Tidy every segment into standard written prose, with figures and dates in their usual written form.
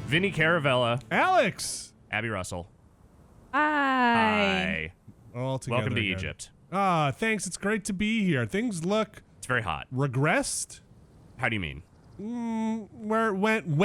Vinny Caravella. Alex. Abby Russell. Hi. All together. Welcome to again. Egypt. Thanks. It's great to be here. Things look It's very hot. regressed. How do you mean? When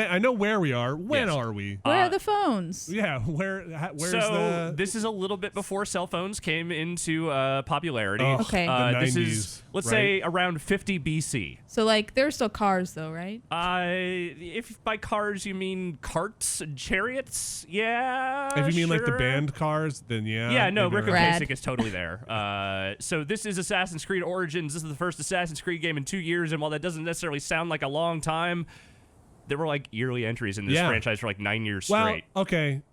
I know where we are. When Yes. are we? Where are the phones? Yeah, where's So this is a little bit before cell phones came into popularity. Oh, Okay. the This 90s, is, let's right? say, around 50 BC. So, like, there's still cars, though, right? If by cars you mean carts and chariots, yeah. If you mean like the sure. band cars, then yeah. Yeah, no, maybe Rick around- Rad. Ocasek is totally there. So this is Assassin's Creed Origins. This is the first Assassin's Creed game in 2 years, and while that doesn't necessarily sound like a long time, there were like yearly entries in this franchise for like 9 years straight. Okay.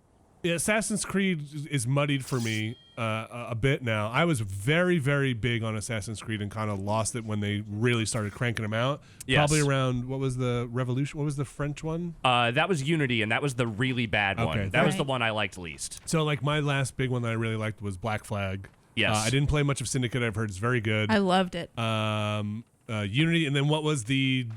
Yeah, Assassin's Creed is muddied for me a bit now. I was very, very big on Assassin's Creed and kind of lost it when they really started cranking them out. Yes. Probably around, what was the Revolution? What was the French one? That was Unity, and that was the really bad one. Okay. That was the Right. one I liked least. So like my last big one that I really liked was Black Flag. Yes. I didn't play much of Syndicate. I've heard it's very good. I loved it. Unity, and then what was the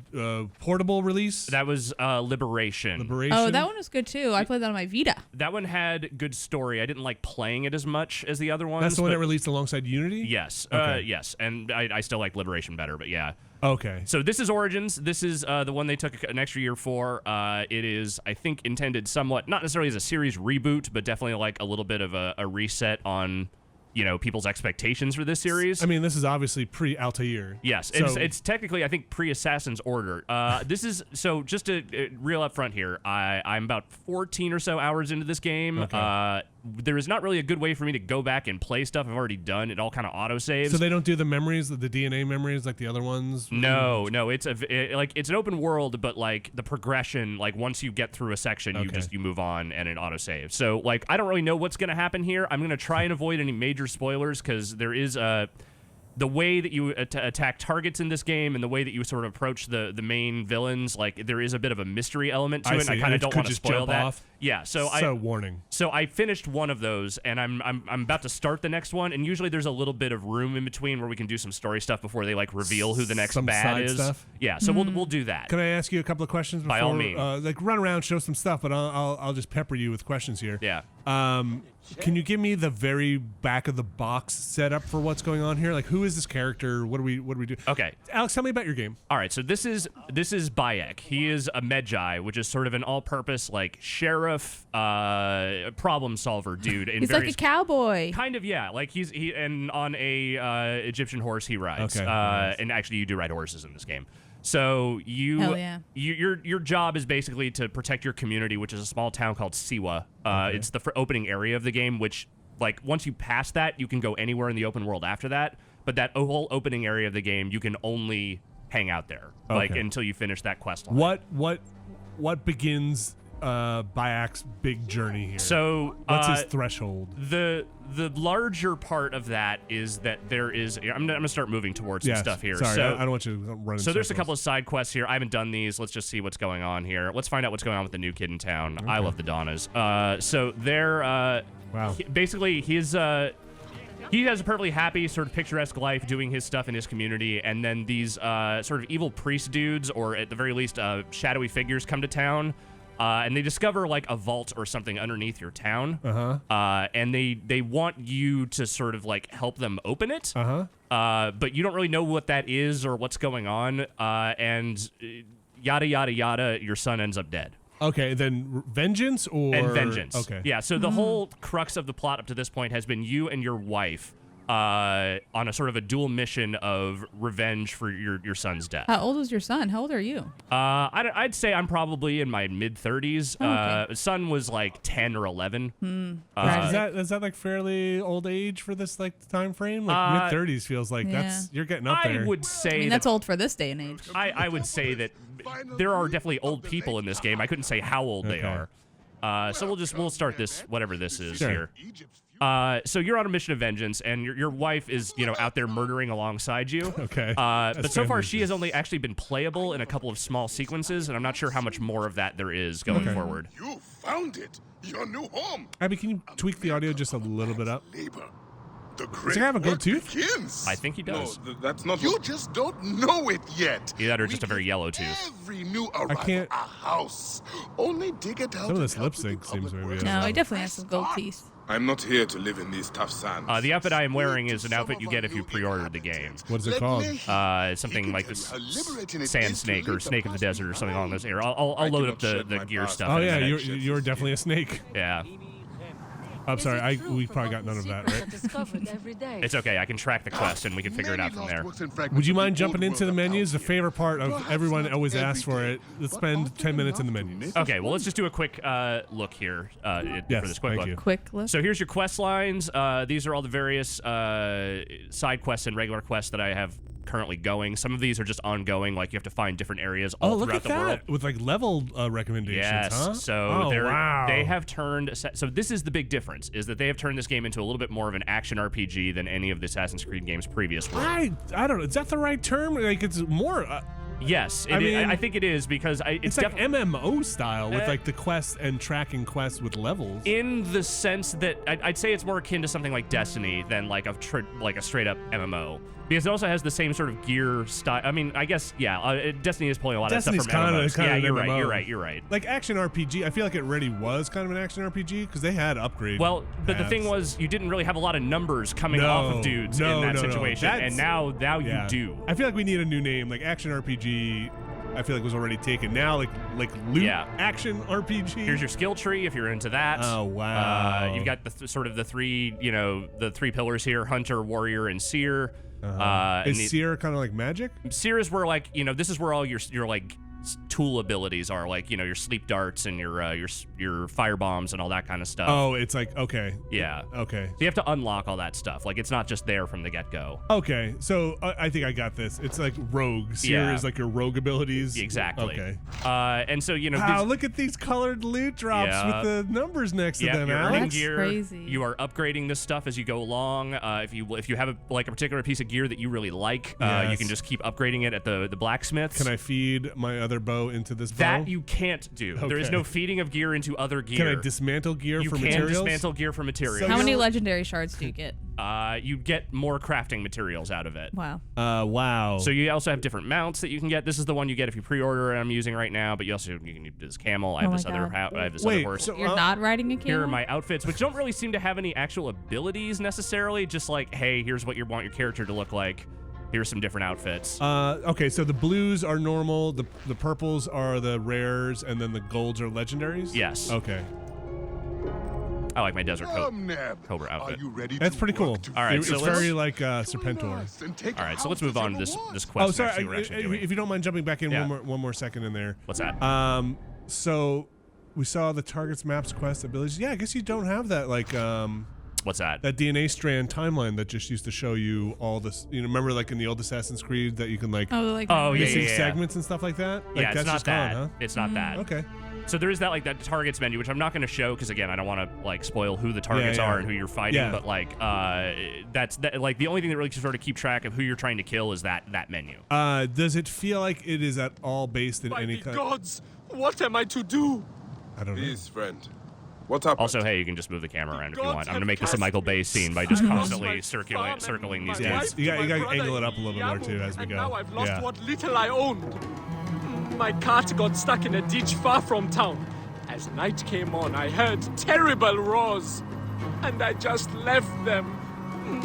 portable release? That was Liberation. Liberation. Oh, that one was good, too. I played that on my Vita. That one had good story. I didn't like playing it as much as the other ones. That's the one but that released alongside Unity? Yes. Okay. Yes. And I still like Liberation better, but yeah. Okay. So this is Origins. This is the one they took an extra year for. It is, I think, intended somewhat, not necessarily as a series reboot, but definitely like a little bit of a reset on, people's expectations for this series. I mean, this is obviously pre-Altair. Yes, So- it's technically, I think, pre-Assassin's Order. This is, so just to real up front here, I'm about 14 or so hours into this game. Okay. There is not really a good way for me to go back and play stuff I've already done. It all kind of auto-saves. So they don't do the memories, the DNA memories like the other ones? No, it's it's an open world, but like the progression, like once you get through a section, you move on and it autosaves. So like I don't really know what's gonna happen here. I'm gonna try and avoid any major spoilers because there is the way that you attack targets in this game and the way that you sort of approach the main villains, like there is a bit of a mystery element to it. And I kind of don't want to spoil that. Off. Yeah, so warning. So I finished one of those, and I'm about to start the next one. And usually there's a little bit of room in between where we can do some story stuff before they like reveal who the next Some bad side is. stuff? Yeah, so we'll do that. Can I ask you a couple of questions? Before, By all means. like run around, show some stuff, but I'll just pepper you with questions here. Yeah. Can you give me the very back of the box setup for what's going on here? Like, who is this character? What do we do? Okay. Alex, tell me about your game. All right, so this is Bayek. He is a Medjai, which is sort of an all-purpose like sheriff, problem solver dude. He's like a cowboy. Kind of, yeah. Like he and on a Egyptian horse he rides. Okay, nice. And actually, you do ride horses in this game. So Hell yeah. your job is basically to protect your community, which is a small town called Siwa. It's the opening area of the game, which like once you pass that, you can go anywhere in the open world after that. But that whole opening area of the game, you can only hang out there like until you finish that quest line. What begins Bayek's big journey here? So what's his threshold? The larger part of that is that there is. I'm gonna start moving towards some stuff here. Sorry, so, I don't want you to run. So there's a couple of side quests here. I haven't done these. Let's just see what's going on here. Let's find out what's going on with the new kid in town. I love the Donnas. So they're wow. Basically he has a perfectly happy, sort of picturesque life doing his stuff in his community, and then these sort of evil priest dudes, or at the very least shadowy figures, come to town. And they discover like a vault or something underneath your town, and they want you to sort of like help them open it, but you don't really know what that is or what's going on, and yada yada yada. Your son ends up dead. Okay, then vengeance or Vengeance. Okay, yeah. So the whole crux of the plot up to this point has been you and your wife on a sort of a dual mission of revenge for your son's death. How old was your son? How old are you? I'd say I'm probably in my mid-30s. Okay. Son was like 10 or 11. Is that like fairly old age for this like time frame? Like mid-30s feels like you're getting up there. I would say I mean, that's old for this day and age. I would say that there are definitely old people in this game. I couldn't say how old they are. So we'll start this, whatever this is here. So you're on a mission of vengeance, and your wife is out there murdering alongside you. Okay. But so far she has only actually been playable in a couple of small sequences, and I'm not sure how much more of that there is going forward. You found it. Your new home. Abby, can you tweak the audio just a little bit up? Labor. The Does great he have a gold work tooth? begins. I think he does. No, that's not. You just don't know it yet. Either that or We just a very give yellow tooth. Every new arrival can't- a house. Only dig it out. Some of and this help lip with sync the seems public maybe works. No, he Fresh definitely has some gold start. teeth. I'm not here to live in these tough sands. The outfit I am wearing is an Some outfit of you our get if you new pre-ordered the game. inhabitants. What is it Let called? me- It's something He like can this tell you how liberating it sand is to snake or leave the snake of the past desert or something along those. Here, I'll I load up cannot the shed my gear past. stuff. Oh in a yeah, minute. you're definitely a snake. Yeah. I'm sorry, we probably got none of that, right? It's okay. I can track the quest and we can figure it out from there. Would you mind jumping into the menus? The favorite part of everyone always asks for it. Let's spend 10 minutes in the menus. Okay, well, let's just do a quick look here for Yes, this quick thank look. you. Quick look. So here's your quest lines. These are all the various side quests and regular quests that I have currently going. Some of these are just ongoing, like you have to find different areas all Oh, look throughout at the that world. with like level recommendations, Yes. huh? So oh, wow. they have turned. So this is the big difference: is that they have turned this game into a little bit more of an action RPG than any of the Assassin's Creed games previously. I don't know. Is that the right term? Like it's more. Yes, I mean, I think it is because It's like MMO style with Uh, like the quests and tracking quests with levels. in the sense that I'd say it's more akin to something like Destiny than like a straight up MMO. Because it also has the same sort of gear style. I mean, I guess, yeah, Destiny is pulling a lot Destiny's of stuff from MMOs. Yeah, an you're right, MMO. you're right. Like action RPG, I feel like it already was kind of an action RPG because they had upgrade. Well, but the thing paths. was, you didn't really have a lot of numbers coming off of dudes in that situation, and now Yeah. you do. I feel like we need a new name. Like action RPG, I feel like was already taken. Now, like loot Yeah. action RPG. Here's your skill tree if you're into that. Oh, wow. You've got sort of the three pillars here: Hunter, Warrior, and Seer. Uh-huh. And Is Seer kind of like magic? Seer is where this is where all your like tool abilities are, like your sleep darts and your fire bombs and all that kind of stuff. Oh, it's like okay. Yeah. Okay. So you have to unlock all that stuff. Like it's not just there from the get-go. Okay, so I think I got this. It's like rogue. Seer Yeah. is like your rogue abilities. Exactly. Okay. And so Wow, these, look at these colored loot drops Yeah. with the numbers next to yeah, them, you're Alex. earning That's gear. crazy. You are upgrading this stuff as you go along. If you have a particular piece of gear that you really like, you Yes. can just keep upgrading it at the blacksmiths. Can I feed my other bow into this bow? That you can't do. There is Okay. no feeding of gear into other gear. Can I dismantle gear you for can materials? dismantle gear for materials. So How many you're- legendary shards do you get? You get more crafting materials out of it. Wow. Wow. So you also have different mounts that you can get. This is the one you get if you pre-order. I'm using right now, but you can do this camel. I have Oh this my other God. I have this Wait, other horse. so You're not riding a camel? Here are my outfits, which don't really seem to have any actual abilities necessarily. Just like, hey, here's what you want your character to look like. Here's some different outfits. okay, so the blues are normal, the purples are the rares, and then the golds are legendaries? Yes. Okay. I like my desert coat. Neb, Cobra outfit. Are you ready That's to pretty cool. work to All right, It's so let's- very like Serpentor. All right, so let's move on to this quest. Oh, and sorry. actually what we're actually doing. If you don't mind jumping back in Yeah. one more second in there. What's that? So we saw the targets, maps, quest abilities. Yeah, I guess you don't have that like What's that? that DNA strand timeline that just used to show you all this. Remember like in the old Assassin's Creed that you can like Oh, like Oh, yeah, missing yeah. segments and stuff like that. Like, Yeah, it's that's not just that. gone, It's not that. huh? Okay. So there is that targets menu, which I'm not going to show because again, I don't want to like spoil who the targets Yeah, yeah. are and who you're fighting. Yeah. But like, that's like the only thing that really sort of keep track of who you're trying to kill is that menu. Does it feel like it is at all based in By any the kind? gods, what am I to do? I don't know. Please, friend. What happened? Also, hey, you can just move the camera around if you gods want. I'm going to have make this a cast Michael Bay scene by just I lost constantly my farm circling and these my Yeah, dudes. wife you got- to you my got to angle brother it up a little bit more, too, as we and go. Now I've lost Yeah. what little I owned. My cart got stuck in a ditch far from town. As night came on, I heard terrible roars, and I just left them.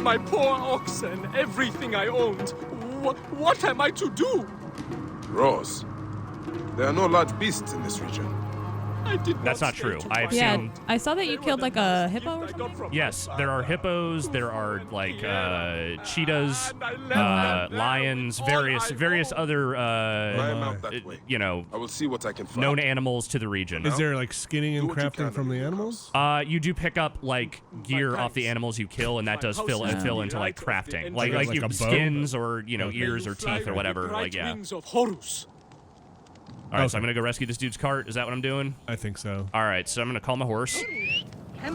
My poor oxen, everything I owned. What am I to do? Rose. There are no large beasts in this region. I did That's not stay true. to I've find Yeah, seen- I saw that They you were killed the like a nicest hippo or gift I got something. from Yes, my there are father. hippos. There are like cheetahs, And I left them there lions, with all various I owned. other Climb out that way. I will see what I can find. known animals to the region. Is there like skinning and Do what you crafting can from in the your animals? house. You do pick up like gear off the thanks. animals you kill, and that My does house fill is into like right off the crafting, end like of Like you a bow? skins or ears or Fly teeth or with whatever. the bright Like yeah. wings of Horus. All right, so Okay. I'm gonna go rescue this dude's cart. Is that what I'm doing? I think so. All right, so I'm gonna call my horse. Can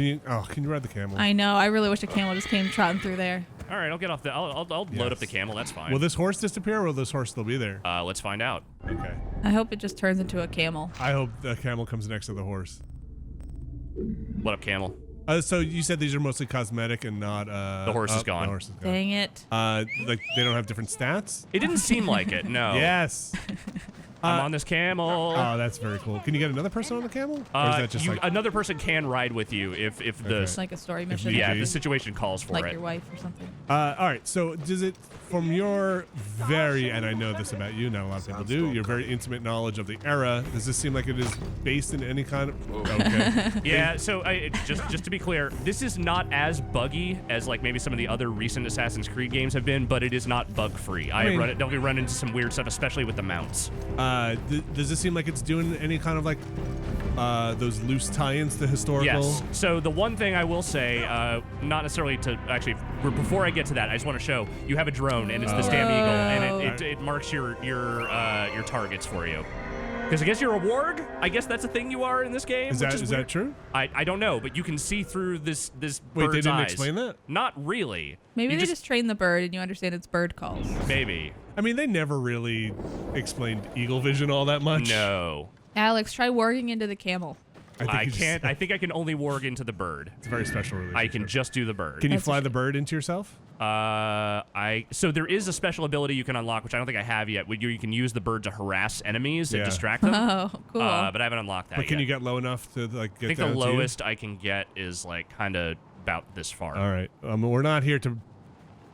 you ride the camel? I know. I really wish a camel just came trotting through there. All right, I'll get off the. I'll load up the camel. That's fine. Will this horse disappear or will this horse still be there? Let's find out. Okay. I hope it just turns into a camel. I hope the camel comes next to the horse. What up, camel? So you said these are mostly cosmetic and not. The horse is gone. The horse is gone. Dang it. Like they don't have different stats. It didn't seem like it. No. Yes. I'm on this camel. Oh, that's very cool. Can you get another person on the camel? Or is that just like another person can ride with you if the It's like a story mission. yeah, the situation calls for Like it. your wife or something. all right, so does it, from your very, and I know this about you, not a lot of people do, your very intimate knowledge of the era, does this seem like it is based in any kind of, okay. Yeah, so just to be clear, this is not as buggy as like maybe some of the other recent Assassin's Creed games have been, but it is not bug free. I have definitely run into some weird stuff, especially with the mounts. Does this seem like it's doing any kind of like those loose tie-ins to historical? Yes. So the one thing I will say, not necessarily to actually, before I get to that, I just want to show you have a drone and it's this damn eagle, and it marks your targets for you. Because I guess you're a warg. I guess that's a thing you are in this game. Is that true? I don't know, but you can see through this Wait, bird's they didn't eyes. explain that? Not really. Maybe You they just train the bird and you understand its bird calls. maybe. I mean, they never really explained eagle vision all that much. No. Alex, try warging into the camel. I can't. I think I can only warg into the bird. It's a very special relationship. I can just do the bird. Can you That's fly a the bird into yourself? So there is a special ability you can unlock, which I don't think I have yet. Where you can use the bird to harass enemies and distract them. Oh, cool. But I haven't unlocked that But can yet. you get low enough to like get I think down the to you? lowest I can get is like kind of about this far. All right. We're not here to.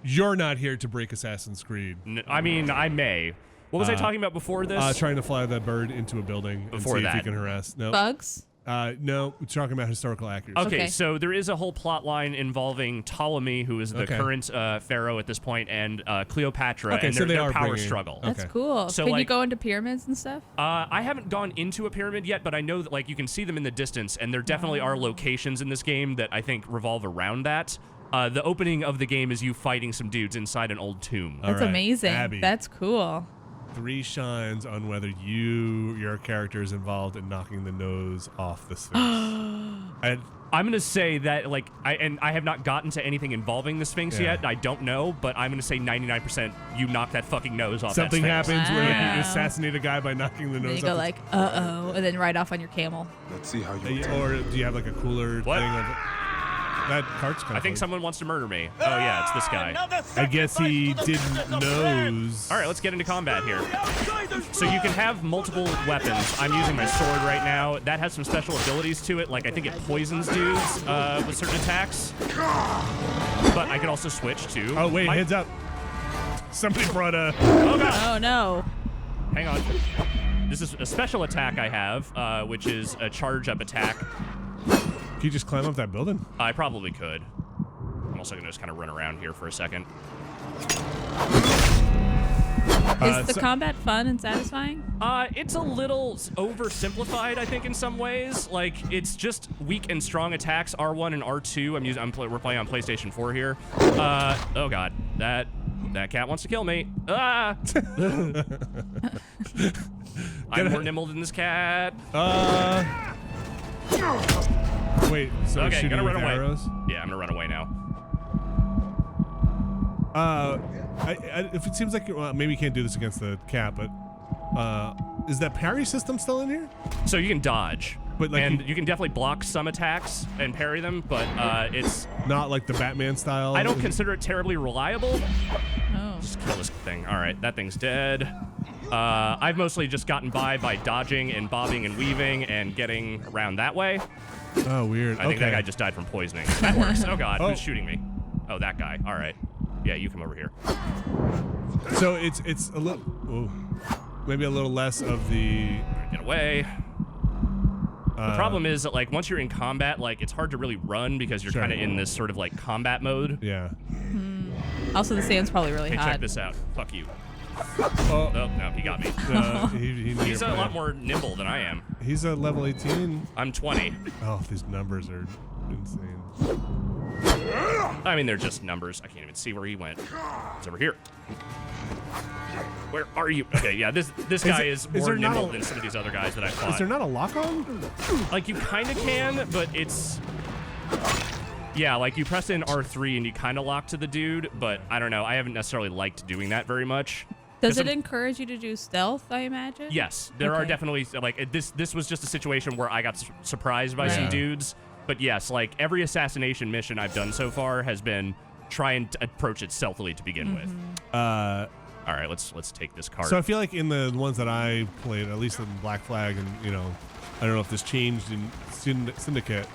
You're not here to break Assassin's Creed. I mean, I may. What was I talking about before this? Trying to fly that bird into a building Before and see if you that. can harass. No. Bugs? No, we're talking about historical accuracy. Okay, Okay. so there is a whole plot line involving Ptolemy, who is the Okay. current pharaoh at this point, and Cleopatra, Okay, and so they their are power bringing- struggle. Okay. That's cool. So, Can you like- go into pyramids and stuff? I haven't gone into a pyramid yet, but I know that like you can see them in the distance, and there definitely are locations in this game that I think revolve around that. The opening of the game is you fighting some dudes inside an old tomb. All That's right, amazing. Abby. That's cool. 3 shines on whether your character is involved in knocking the nose off the Sphinx. And I'm gonna say that like I have not gotten to anything involving the Sphinx Yeah. yet. I don't know, but I'm gonna say 99% you knock that fucking nose off. something that Sphinx. happens where Wow. you assassinate a guy by knocking the Then nose you go off. like, uh-oh, and then ride off on your camel. Let's see how you Or do you have like a cooler What? thing? That cart's kind I of think someone wants to murder me. Oh yeah, it's this guy. I guess he didn't nose. All right, let's get into combat here. So you can have multiple weapons. I'm using my sword right now. That has some special abilities to it, like I think it poisons dudes with certain attacks. But I can also switch to. Oh wait, heads up! Somebody brought a. Oh god! Oh, no. Hang on. This is a special attack I have, which is a charge-up attack. Can you just climb up that building? I probably could. I'm also gonna just kind of run around here for a second. Is the so- combat fun and satisfying? It's a little oversimplified, I think, in some ways. Like, it's just weak and strong attacks, R1 and R2. We're playing on PlayStation 4 here. Oh god, that cat wants to kill me. Ah! I'm more nimble than this cat. Wait, so Okay, shooting gotta with run away. arrows? Yeah, I'm gonna run away now. If it seems like maybe you can't do this against the cat, but is that parry system still in here? So you can dodge, But, like, and you- you can definitely block some attacks and parry them, but it's. Not like the Batman style. I don't consider it terribly reliable. Oh. Just kill this thing. All right, that thing's dead. I've mostly just gotten by dodging and bobbing and weaving and getting around that way. Oh, weird. I think that guy just died from poisoning. That works. Oh god, Oh. who's shooting me? Oh, that guy. All right. Yeah, you come over here. So it's a little, maybe a little less of the. Get away. The problem is that, like, once you're in combat, like, it's hard to really run because you're Sure. kind of in this sort of like combat mode. Yeah. Also, the sand's probably really Hey, hot. check this out. Fuck you. Oh, Oh no, he got me. he knew He's your a plan. lot more nimble than I am. He's a level 18. I'm 20. Oh, these numbers are insane. I mean, they're just numbers. I can't even see where he went. He's over here. Where are you? Okay, yeah, this guy is more there not nimble a- than some of these other guys that I Is fought. there not a lock on? Like, you kind of can, but it's... Yeah, like, you press in R3 and you kind of lock to the dude, but I don't know. I haven't necessarily liked doing that very much. Does 'Cause it encourage you to do stealth, I imagine? Yes, there are Okay. definitely, like, this was just a situation where I got surprised by some Right. dudes, But yes, like every assassination mission I've done so far has been try and approach it stealthily to begin with. All right, let's take this card. So I feel like in the ones that I played, at least in Black Flag, and I don't know if this changed in Syndicate.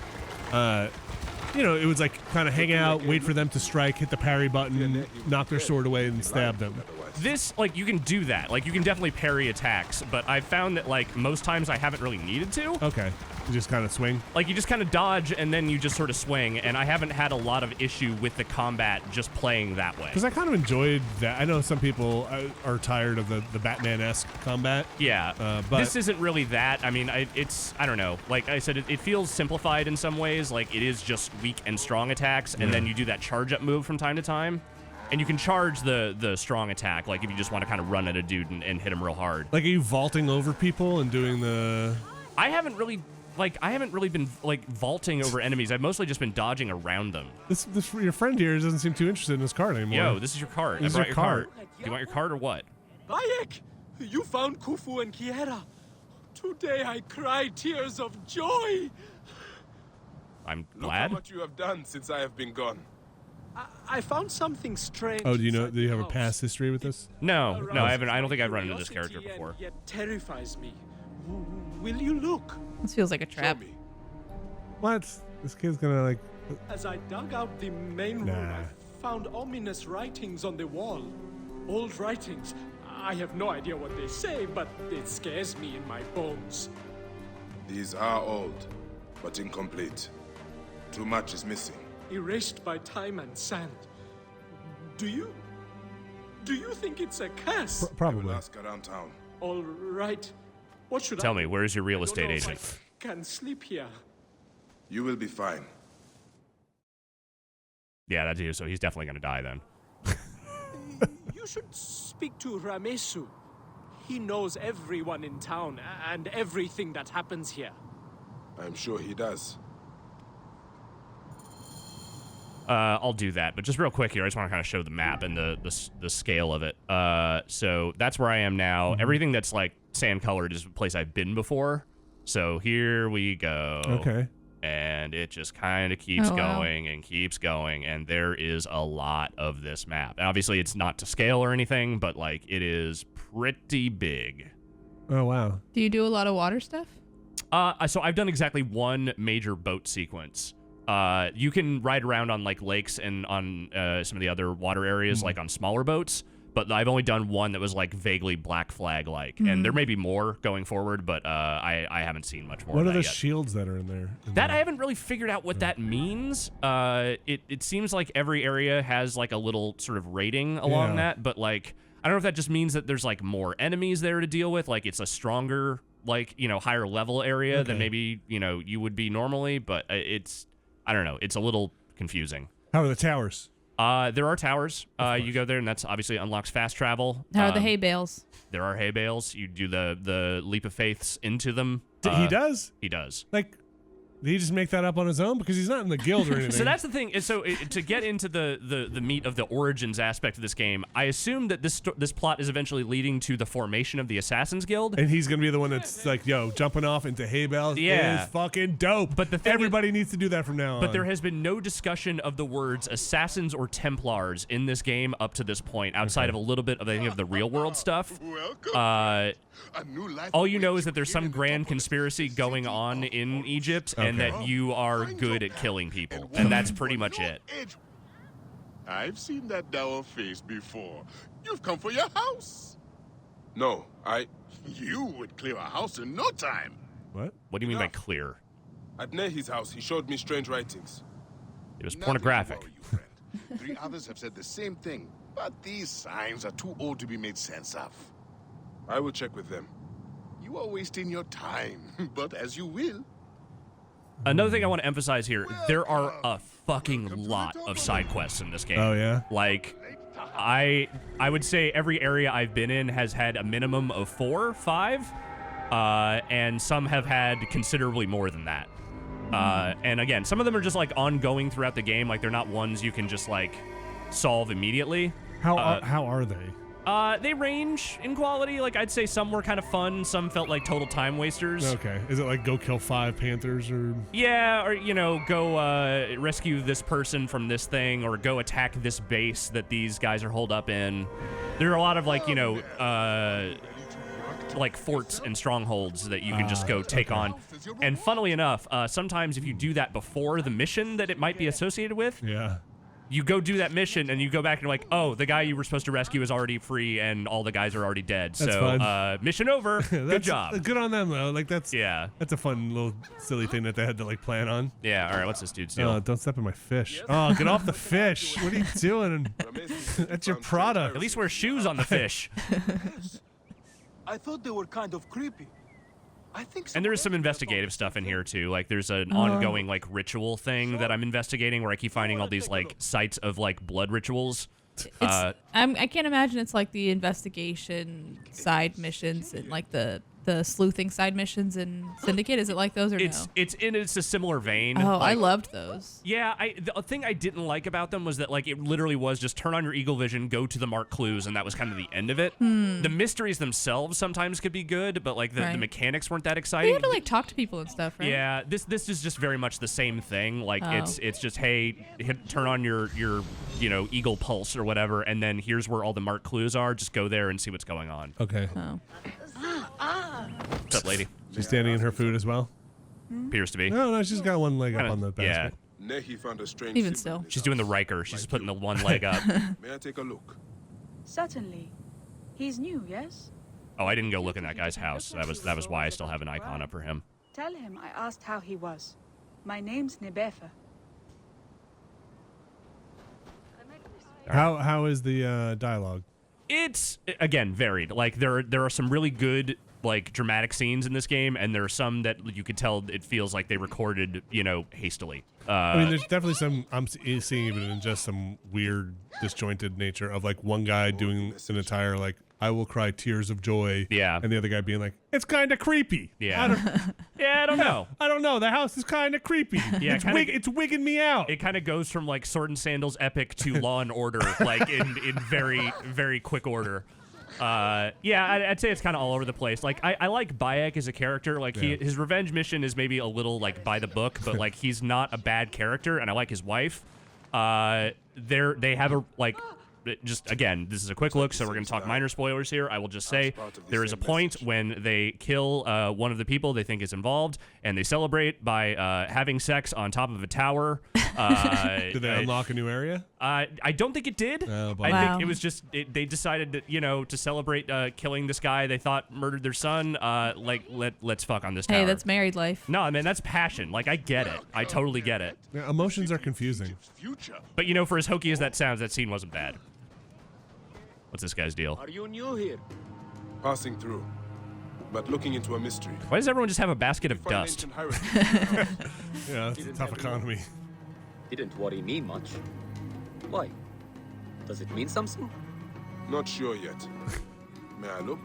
It was like kind of hang out, wait for them to strike, hit the parry button, knock their sword away, and stab them. This, like, you can do that. Like, you can definitely parry attacks, but I've found that, like, most times I haven't really needed to. Okay. You just kind of swing? Like, you just kind of dodge, and then you just sort of swing, and I haven't had a lot of issue with the combat just playing that way. Because I kind of enjoyed that. I know some people are tired of the Batman-esque combat. Yeah, but this isn't really that. I mean, I don't know. Like I said, it feels simplified in some ways. Like, it is just weak and strong attacks, and then you do that charge-up move from time to time. And you can charge the strong attack, like if you just want to kind of run at a dude and hit him real hard. Like, are you vaulting over people and doing the... I haven't really been, like, vaulting over enemies. I've mostly just been dodging around them. This your friend here doesn't seem too interested in this card anymore. Yo, this is your card. This is I brought your your card. card. Do you want your card or what? Bayek, you found Khufu and Kiera. Today I cried tears of joy. I'm Look how glad. much you have done since I have been gone. I found something strange. Oh, do you inside have the a house. past history with this? No, I haven't. I don't think I've run into Curiosity this character before. and yet terrifies me. Will you look? This feels like a Show trap. me. What? This kid's gonna, like... As I dug out the main room, Nah. I found ominous writings on the wall. Old writings. I have no idea what they say, but it scares me in my bones. These are old, but incomplete. Too much is missing. Erased by time and sand. Do you think it's a curse? I will Probably. ask around town. All right. What should Tell I me, do? where's your real I don't estate know if agent? I can sleep here. You will be fine. Yeah, that's you. So he's definitely gonna die then. You should speak to Ramesu. He knows everyone in town and everything that happens here. I'm sure he does. I'll do that, but just real quick here, I just want to kind of show the map and the scale of it. So that's where I am now. Everything that's like sand colored is a place I've been before. So here we go. Okay. And it just kind of keeps Oh, wow. going and keeps going, and there is a lot of this map. And obviously, it's not to scale or anything, but like it is pretty big. Oh, wow. Do you do a lot of water stuff? So I've done exactly one major boat sequence. You can ride around on like lakes and on some of the other water areas, like on smaller boats. But I've only done one that was like vaguely Black Flag like, and there may be more going forward, but I haven't seen much more. What of are that the yet. shields that are in there? That I haven't really figured out what that means. It seems like every area has like a little sort of rating along Yeah. that, but like I don't know if that just means that there's like more enemies there to deal with, like it's a stronger like higher level area than maybe you would be normally, but I don't know, it's a little confusing. How are the towers? There are towers. You go there, and that's obviously unlocks fast travel. How are the hay bales? There are hay bales. You do the leap of faiths into them. He does? He does. Like, did he just make that up on his own? Because he's not in the guild or anything. So that's the thing. So to get into the meat of the origins aspect of this game, I assume that this plot is eventually leading to the formation of the Assassins Guild. And he's going to be the one that's like, yo, jumping off into hay bales Yeah. is fucking dope. But the thing everybody needs to do that from now on. But there has been no discussion of the words Assassins or Templars in this game up to this point, outside of a little bit of I think of the real world stuff. Welcome. A new life All you know awaits is that there's here some in the grand top of the conspiracy city going on in of Egypt, and Okay. that you are good at killing people, and that's pretty much it. I've seen that dour face before. You've come for your house. No, You would clear a house in no time. What? What do you mean by Enough. clear? at Nehi's house, he showed me strange writings. It was Nothing to pornographic. worry you, friend. 3 others have said the same thing, but these signs are too old to be made sense of. I will check with them. You are wasting your time, but as you will. Another thing I want to emphasize here, there are a fucking lot of side quests in this game. Oh, yeah? Like, I would say every area I've been in has had a minimum of 4, 5, and some have had considerably more than that. And again, some of them are just like ongoing throughout the game, like they're not ones you can just like solve immediately. How are they? They range in quality. Like, I'd say some were kind of fun. Some felt like total time wasters. Okay. Is it like go kill 5 panthers or? Yeah, or, you know, go rescue this person from this thing, or go attack this base that these guys are holed up in. There are a lot of, like, you know, like forts and strongholds that you can just go take on. And funnily enough, sometimes if you do that before the mission that it might be associated with, Yeah. you go do that mission and you go back and you're like, oh, the guy you were supposed to rescue is already free and all the guys are already dead. That's so fun. mission over. Good job. Good on them though. Like that's Yeah. That's a fun little silly thing that they had to like plan on. Yeah. All right. What's this dude's deal? Oh, don't step in my fish. Oh, get off the fish. What are you doing? That's your product. At least wear shoes on the fish. I thought they were kind of creepy. I think And there is some investigative stuff in here too. Like there's an ongoing like ritual thing that I'm investigating where I keep finding all these like sites of like blood rituals. I can't imagine it's like the investigation side missions and like the sleuthing side missions in Syndicate. Is it like those or no? It's a similar vein. Oh, I Like, loved those. Yeah, the thing I didn't like about them was that like it literally was just turn on your eagle vision, go to the marked clues, and that was kind of the end of it. The mysteries themselves sometimes could be good, but like the Right. mechanics weren't that You exciting. have to like talk to people and stuff, right? Yeah, this is just very much the same thing. Like Oh. it's just hey, turn on your you know eagle pulse or whatever, and then here's where all the marked clues are. Just go there and see what's going on. Okay. Oh. What's up, lady? She's standing in her food as well. Appears to be. No, she's got one leg up on the Yeah, basket. Nehi found a strange Even symbol still. in his she's doing the house. Riker. She's just putting the one leg up. May I take a look? Certainly. He's new, yes? Oh, I didn't go look in that guy's house. That was why I still have an icon up for him. Tell him I asked how he was. My name's Nebefa. How is the dialogue? It's again varied. Like there are some really good like dramatic scenes in this game, and there are some that you could tell it feels like they recorded, you know, hastily. I mean, there's definitely some I'm seeing even in just some weird disjointed nature of like one guy doing an entire like I will cry tears of joy. Yeah. And the other guy being like, it's kind of creepy. Yeah. I don't know. I don't know. The house is kind of creepy. Yeah, it's wigging me out. It kind of goes from like Sword and Sandals epic to Law and Order, like in very, very quick order. I'd say it's kind of all over the place. Like I like Bayek as a character. Like his revenge mission is maybe a little like by the book, but like he's not a bad character, and I like his wife. They have a like. Just again, this is a quick look, so we're going to talk minor spoilers here. I will just say there is a point when they kill one of the people they think is involved, and they celebrate by having sex on top of a tower. Did they unlock a new area? I don't think it did. Oh, I Wow. think it was just they decided that to celebrate killing this guy they thought murdered their son. Let's fuck on this tower. Hey, that's married life. No, man, that's passion. Like I get it. I totally get it. Yeah, emotions are confusing. Future. But for as hokey as that sounds, that scene wasn't bad. What's this guy's deal? Are you new here? Passing through, but looking into a mystery. Why does everyone just have a basket of Find dust? ancient hieroglyphs. Yeah, it's a tough economy. Didn't worry me much. Why? Does it mean something? Not sure yet. May I look?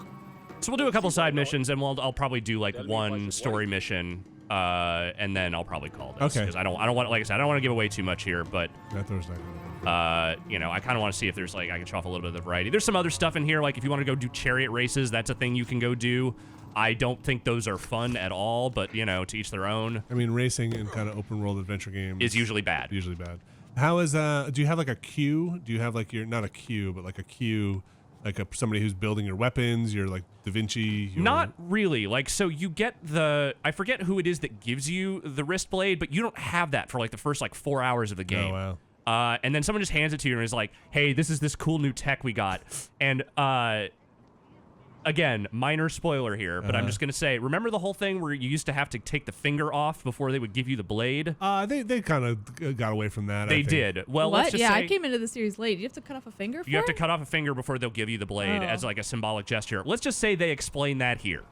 So we'll do a couple side missions, and I'll probably do like one story mission, and then I'll probably call this Okay. because I don't want, like I said, I don't want to give away too much here, but That Thursday. I kind of want to see if there's like I can show off a little bit of the variety. There's some other stuff in here, like if you want to go do chariot races, that's a thing you can go do. I don't think those are fun at all, but to each their own. I mean, racing in kind of open world adventure games Is usually bad. Usually bad. How is do you have like a queue? Do you have like your not a queue, but like a queue, like somebody who's building your weapons? You're like Da Vinci. Not really. Like, so you get I forget who it is that gives you the wrist blade, but you don't have that for like the first like 4 hours of the game. Oh wow. And then someone just hands it to you and is like, hey, this is this cool new tech we got. And again, minor spoiler here, but I'm just going to say, remember the whole thing where you used to have to take the finger off before they would give you the blade? They kind of got away from that. I They think. did. Well, let's What? just Yeah, say I came into the series late. You have to cut off a finger for you have to it? cut off a finger before they'll give you the blade as like a symbolic gesture. Let's just say they explain that here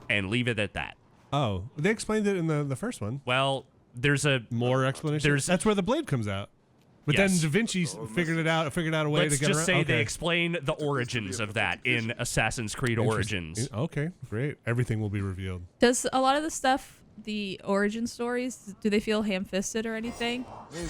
and leave it at that. Oh, they explained it in the first one. Well, there's a More explanation. That's where the blade comes out. But Yes. then Da Vinci figured out a way Let's to get just around. say okay. they explain the origins of that in Assassin's Creed Origins. Okay, great. Everything will be revealed. Does a lot of the stuff the origin stories? Do they feel ham-fisted or anything?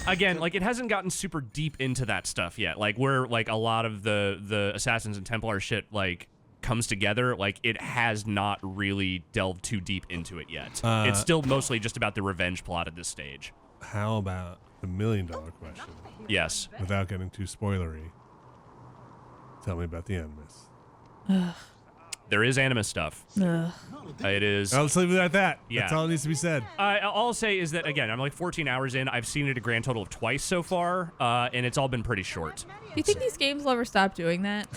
Again, like it hasn't gotten super deep into that stuff yet. Like where like a lot of the Assassins and Templar shit like comes together, like it has not really delved too deep into it yet. It's still mostly just about the revenge plot at this stage. How about the $1 million question? Yes. Without getting too spoilery, tell me about the Animus. There is Animus stuff. It is. Let's leave it at that. Yeah. That's all that needs to be said. All I'll say is that, again, I'm like 14 hours in. I've seen it a grand total of twice so far, and it's all been pretty short. Do you think these games will ever stop doing that?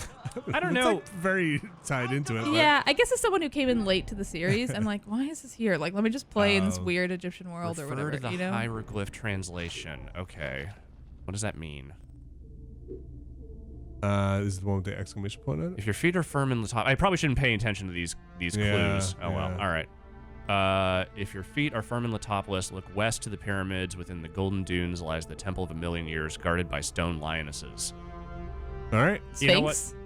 I don't It's know. like very tied into it. Yeah, I guess as someone who came in late to the series, I'm like, why is this here? Like, let me just play in this weird Egyptian world or Refer whatever, to the you know? hieroglyph translation. Okay. What does that mean? This is the one with the exclamation point on it. If your feet are firm in the top, I probably shouldn't pay attention to these clues. Oh well. All right. If your feet are firm in Letopolis, look west to the pyramids. Within the golden dunes lies the Temple of a Million Years, guarded by stone lionesses. All right. You know what? Sphinx?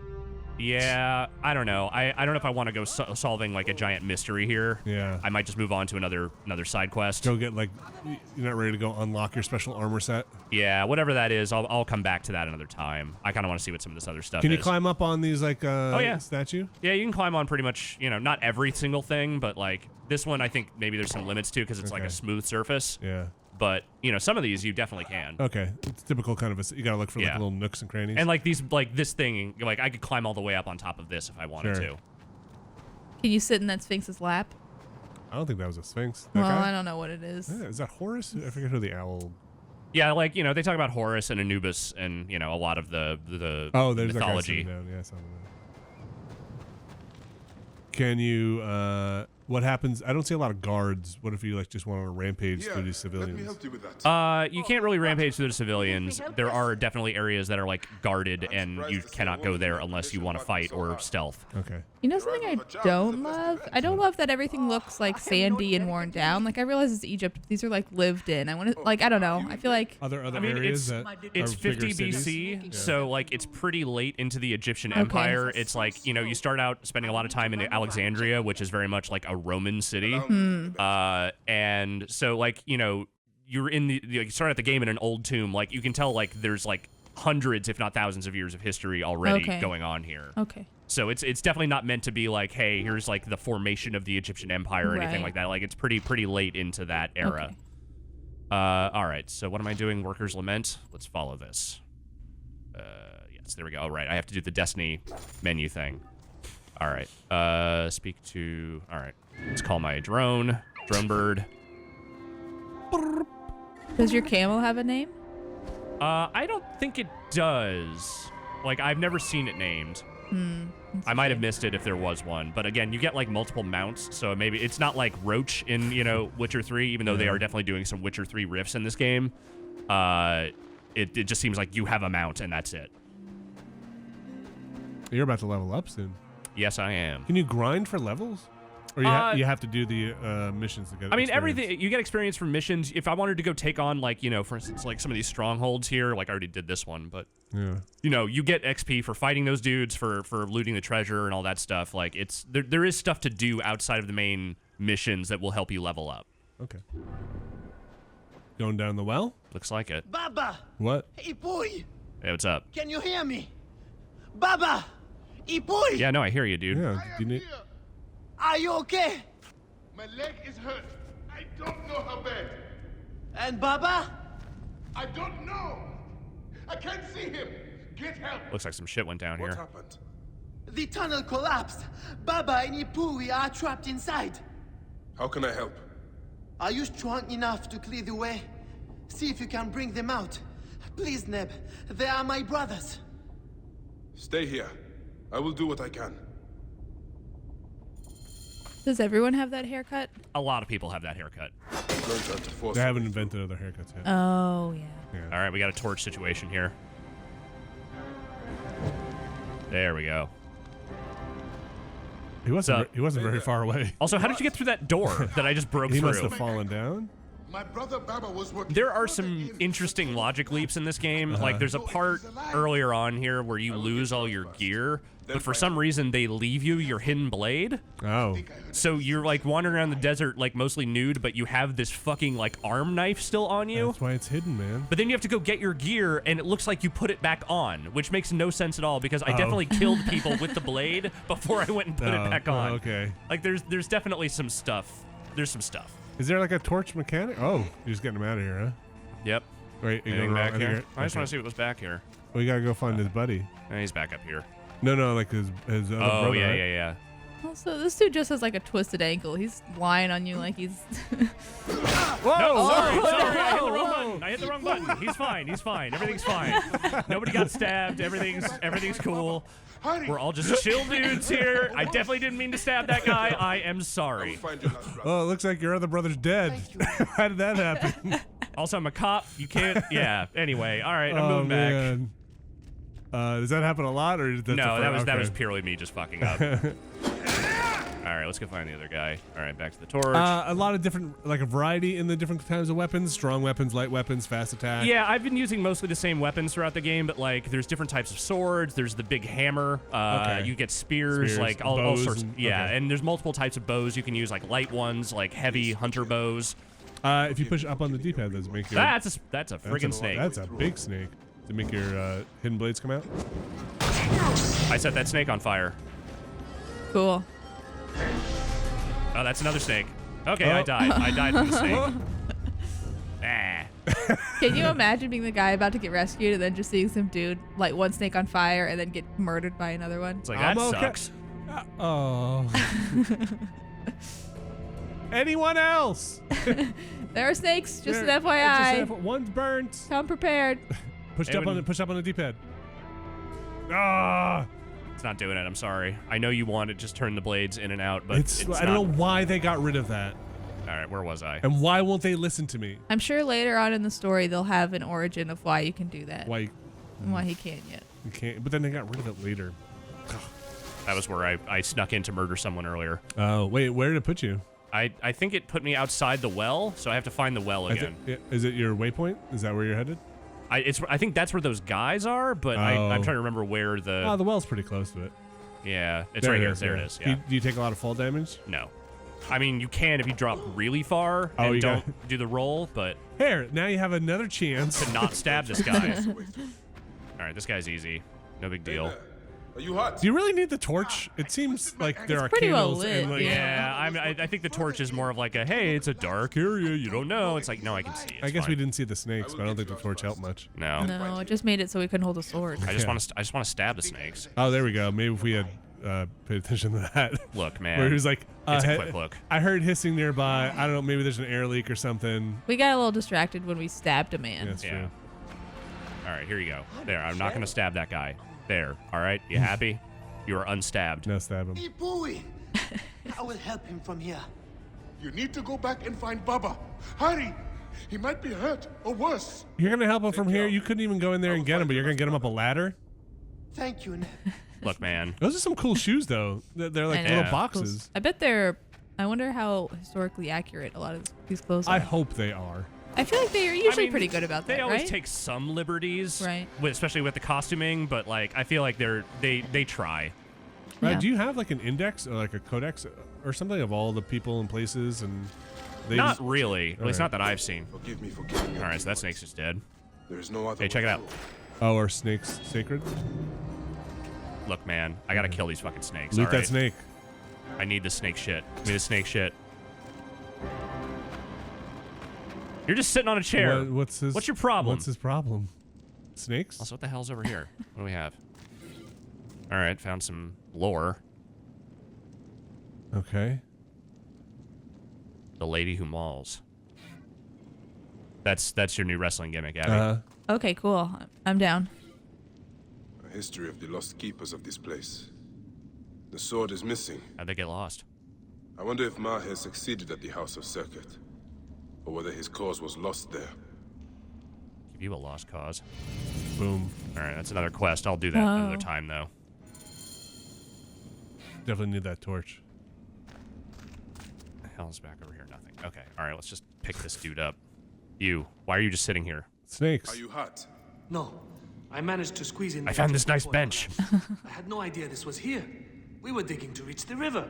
Yeah, I don't know. I don't know if I want to go solving like a giant mystery here. Yeah. I might just move on to another side quest. Go get like, you're not ready to go unlock your special armor set. Yeah, whatever that is, I'll come back to that another time. I kind of want to see what some of this other stuff Can is. you climb up on these like statue? Yeah, you can climb on pretty much, not every single thing, but like this one, I think maybe there's some limits to because it's like a smooth surface. Yeah. But some of these you definitely can. Okay, it's typical kind of you gotta look for like little nooks and crannies. And like this thing, like I could climb all the way up on top of this if I wanted to. Can you sit in that Sphinx's lap? I don't think that was a Sphinx. That Well, guy? I don't know what it is. Yeah, is that Horus? I forget who the owl. Yeah, like they talk about Horus and Anubis and a lot of the there's mythology. that guy sitting down. Yeah, I saw that. Can you? What happens? I don't see a lot of guards. What if you like just went on a rampage through these civilians? Let me help you with that. You can't really rampage through the civilians. There are definitely areas that are like guarded, and you cannot go there unless you want to fight or stealth. Okay. You know something I don't love? I don't love that everything looks like sandy and worn down. Like I realize it's Egypt, but these are like lived in. I want to I don't know. I feel like other I mean, areas it's are bigger 50 cities? BC, Yeah. so like it's pretty late into the Egyptian Empire. It's like you start out spending a lot of time in Alexandria, which is very much like a Roman city, and so like you're in you start at the game in an old tomb. Like you can tell like there's like hundreds, if not thousands, of years of history already going on here. Okay. So it's definitely not meant to be like, hey, here's like the formation of the Egyptian Empire or anything like that. Like it's pretty late into that era. All right. So what am I doing? Workers' Lament. Let's follow this. Yes, there we go. All right. I have to do the Destiny menu thing. All right. Speak to. All right. Let's call my drone bird. Does your camel have a name? I don't think it does. Like I've never seen it named. I might have missed it if there was one, but again, you get like multiple mounts, so maybe it's not like Roach in Witcher 3, even though they are definitely doing some Witcher 3 riffs in this game. It just seems like you have a mount and that's it. You're about to level up soon. Yes, I am. Can you grind for levels, or you have to do the missions to get? I mean, experience? everything you get experience from missions. If I wanted to go take on like for instance, like some of these strongholds here, like I already did this one, but you get XP for fighting those dudes, for looting the treasure and all that stuff. Like there is stuff to do outside of the main missions that will help you level up. Okay. Going down the well? Looks like it. Baba! What? Ipui! Hey, what's up? Can you hear me? Baba! Ipui! Yeah, no, I hear you, dude. Yeah. Do you need? Are you okay? My leg is hurt. I don't know how bad. And Baba? I don't know. I can't see him. Get help. Looks like some shit went down What here. happened? The tunnel collapsed. Baba and Ipui are trapped inside. How can I help? Are you strong enough to clear the way? See if you can bring them out. Please, Neb. They are my brothers. Stay here. I will do what I can. Does everyone have that haircut? A lot of people have that haircut. I'm going to have to force They haven't you. invented other haircuts yet. Oh, yeah. All right, we got a torch situation here. There we go. He wasn't very far away. Also, how did you get through that door that I just broke He through? must have fallen down. My brother Baba was working. There are some interesting logic leaps in this game. Like, there's a part earlier on here where you lose all your gear, but for some reason they leave you your hidden blade. Oh. So you're like wandering around the desert like mostly nude, but you have this fucking like arm knife still on you. That's why it's hidden, man. But then you have to go get your gear, and it looks like you put it back on, which makes no sense at all because I definitely killed people with the blade before I went and put it back on. Okay. Like there's definitely some stuff. There's some stuff. Is there like a torch mechanic? Oh, you're just getting him out of here, huh? Yep. Wait, you Anything going back wrong? here? I just Okay. want to see what was back here. We gotta go find his buddy. He's back up here. No, like his other Oh, brother. yeah, right? yeah. Also, this dude just has like a twisted ankle. He's lying on you like he's. Whoa! No, sorry, whoa, sorry. I hit the whoa, wrong whoa. button. I hit the wrong button. He's fine. He's fine. Everything's fine. Nobody got stabbed. Everything's cool. We're all just chill dudes here. I definitely didn't mean to stab that guy. I am sorry. Find your last brother. Oh, it looks like your other brother's dead. How did that happen? Also, I'm a cop. You can't. Yeah. Anyway, all right. I'm Oh, moving back. man. Does that happen a lot, or is that No, that was okay. purely me just fucking up. All right, let's go find the other guy. All right, back to the torch. A lot of different, like a variety in the different kinds of weapons: strong weapons, light weapons, fast attack. Yeah, I've been using mostly the same weapons throughout the game, but like there's different types of swords. There's the big hammer. Okay. You get spears, like all bows sorts. and- Yeah, okay. and there's multiple types of bows you can use, like light ones, like heavy hunter bows. If you push up on the D-pad, does it make your That's a friggin' snake. That's a big snake. Does it make your hidden blades come out? I set that snake on fire. Cool. Oh, that's another snake. Okay, Oh. I died. I died from the snake. Ah. Can you imagine being the guy about to get rescued and then just seeing some dude light one snake on fire and then get murdered by another one? It's like, I'm that okay. sucks. Oh. Anyone else? There are snakes, just There- an FYI. just one's burnt. Come prepared. Push Hey, up on when- the push up on the D-pad. Ah, It's not doing it. I'm sorry. I know you want to just turn the blades in and out, but it's I don't know why they got rid of that, All right, where was I? and why won't they listen to me? I'm sure later on in the story they'll have an origin of why you can do that Why and why he can't yet. you can't? But then they got rid of it later. That was where I snuck in to murder someone earlier. Oh wait, where did it put you? I think it put me outside the well, so I have to find the well again. Is it your waypoint? Is that where you're headed? I think that's where those guys are, but I'm Oh. trying to remember where the. Oh, the well's pretty close to it. Yeah, it's right here. There it is. Yeah. Do you take a lot of fall damage? No. I mean, you can if you drop really far Oh, and you don't got- do the roll, but Here, now you have another chance. to not stab this guy. All right, this guy's easy. No big deal. Are you hot? Do you really need the torch? It seems like there are pretty well candles lit, and like, Yeah, I think the torch is more of like a, hey, it's a dark area, you don't know. It's like, no, I can see. I It's guess we fine. didn't see the snakes, but I don't think the torch helped much. No. No, it just made it so we couldn't hold a sword. I just Yeah. want to stab the snakes. Oh, there we go. Maybe if we had paid attention to that. Look, man. Where he was like, It's a quick look. I heard hissing nearby. I don't know. Maybe there's an air leak or something. We got a little distracted when we stabbed a man. That's Yeah. true. All right, here you go. There, I'm not going to stab that guy. There. All right, you happy? You are unstabbed. No, stab him. Ipui! I will help him from here. You need to go back and find Baba. Hurry! He might be hurt or worse. You're gonna help him from here. care. You couldn't even go in there and get him, but you're gonna get him up a ladder. Thank you, Neb. Look, man. Those are some cool shoes, though. They're like I know. little Yeah. boxes. I bet they're. I wonder how historically accurate a lot of these clothes are. I hope they are. I feel like they are usually I mean, pretty good about that, They always right? take some liberties, Right. especially with the costuming, but like I feel like they try. Yeah. Do you have like an index or like a codex or something of all the people and places and? They Not just- really. At least right. not that I've seen. Forgive me for killing you. All right, so that snake's just dead. There is no other Hey, check it way out. Oh, are snakes sacred? Look, man, I gotta kill these fucking snakes. Loot all that right? snake. I need the snake shit. Give me the snake shit. You're just sitting on a chair. What's his? What's your problem? What's his problem? Snakes? Also, what the hell's over here? What do we have? All right, found some lore. Okay. The lady who mauls. That's your new wrestling gimmick, Abby. Okay, cool. I'm down. A history of the lost keepers of this place. The sword is missing. How'd they get lost? I wonder if Maher succeeded at the House of Circuit, or whether his cause was lost there. Give you a lost cause. Boom. All right, that's another quest. I'll do that another Oh. time, though. Definitely need that torch. hell's back over here? Nothing. Okay. All right. Let's just pick this dude up. You. Why are you just sitting here? Snakes. Are you hurt? No. I managed to squeeze in. I found this nice bench. I had no idea this was here. We were digging to reach the river.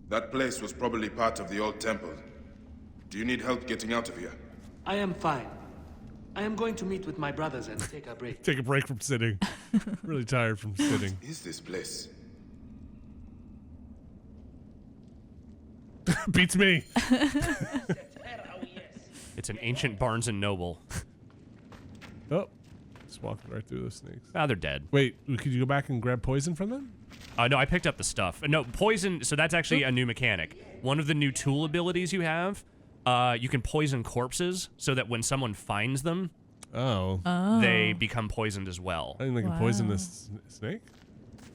That place was probably part of the old temple. Do you need help getting out of here? I am fine. I am going to meet with my brothers and take a break. Take a break from sitting. Really tired from sitting. What is this place? Beats me. It's an ancient Barnes and Noble. Oh, just walking right through the snakes. Ah, they're dead. Wait, could you go back and grab poison from them? No, I picked up the stuff. No, poison. So that's actually a new mechanic. One of the new tool abilities you have, you can poison corpses so that when someone finds them, they become poisoned as well. I think they can poison this snake.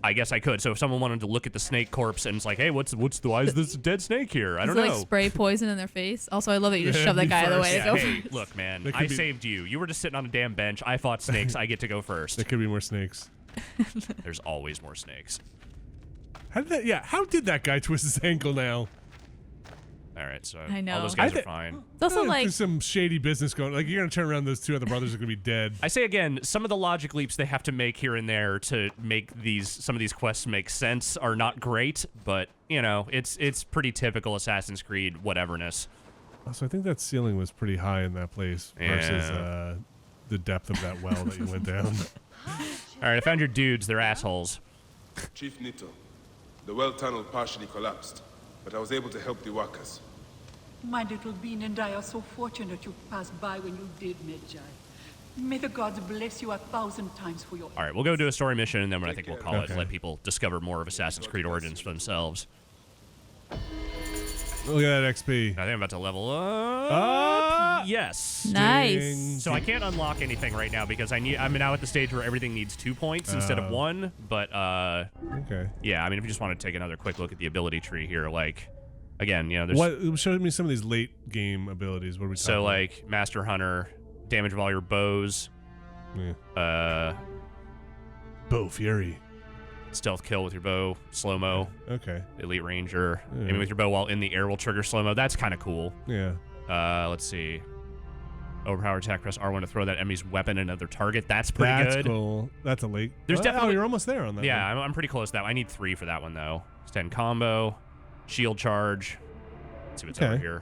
I guess I could. So if someone wanted to look at the snake corpse and it's like, hey, why is this dead snake here? I don't know. Like spray poison in their face. Also, I love that you just shove that guy out of the way to go. Hey, look, man, I saved you. You were just sitting on a damn bench. I fought snakes. I get to go first. There could be more snakes. There's always more snakes. How did that guy twist his ankle now? All right, so I know. all those guys are fine. It's also like there's some shady business going. Like you're gonna turn around, those two other brothers are gonna be dead. I say again, some of the logic leaps they have to make here and there to make some of these quests make sense are not great, but you know, it's pretty typical Assassin's Creed whateverness. Also, I think that ceiling was pretty high in that place versus the depth of that well that you went down. All right, I found your dudes. They're assholes. Chief Nito, the well tunnel partially collapsed, but I was able to help the workers. My little bean and I are so fortunate you passed by when you did, Medjay. May the gods bless you 1,000 times for your... All right, we'll go do a story mission, and then I think we'll call it and let people discover more of Assassin's Creed Origins for themselves. Look at that XP. I think I'm about to level up. Yes. Nice. So I can't unlock anything right now because I'm now at the stage where everything needs 2 points instead of 1. But okay. Yeah, I mean, if you just want to take another quick look at the ability tree here, like again, you know, there's show me some of these late game abilities. What are we talking about? like Master Hunter, damage of all your bows. Yeah. Bow Fury. Stealth kill with your bow, slow-mo. Okay. Elite Ranger. Aiming with your bow while in the air will trigger slow-mo. That's kind of cool. Yeah. Let's see. Overpower attack, press R1 to throw that enemy's weapon at another target. That's pretty good. That's cool. That's a late. There's definitely. You're almost there on that. Yeah, one. I'm pretty close to that. I need 3 for that one, though. Extend combo, shield charge. Let's see what's over here.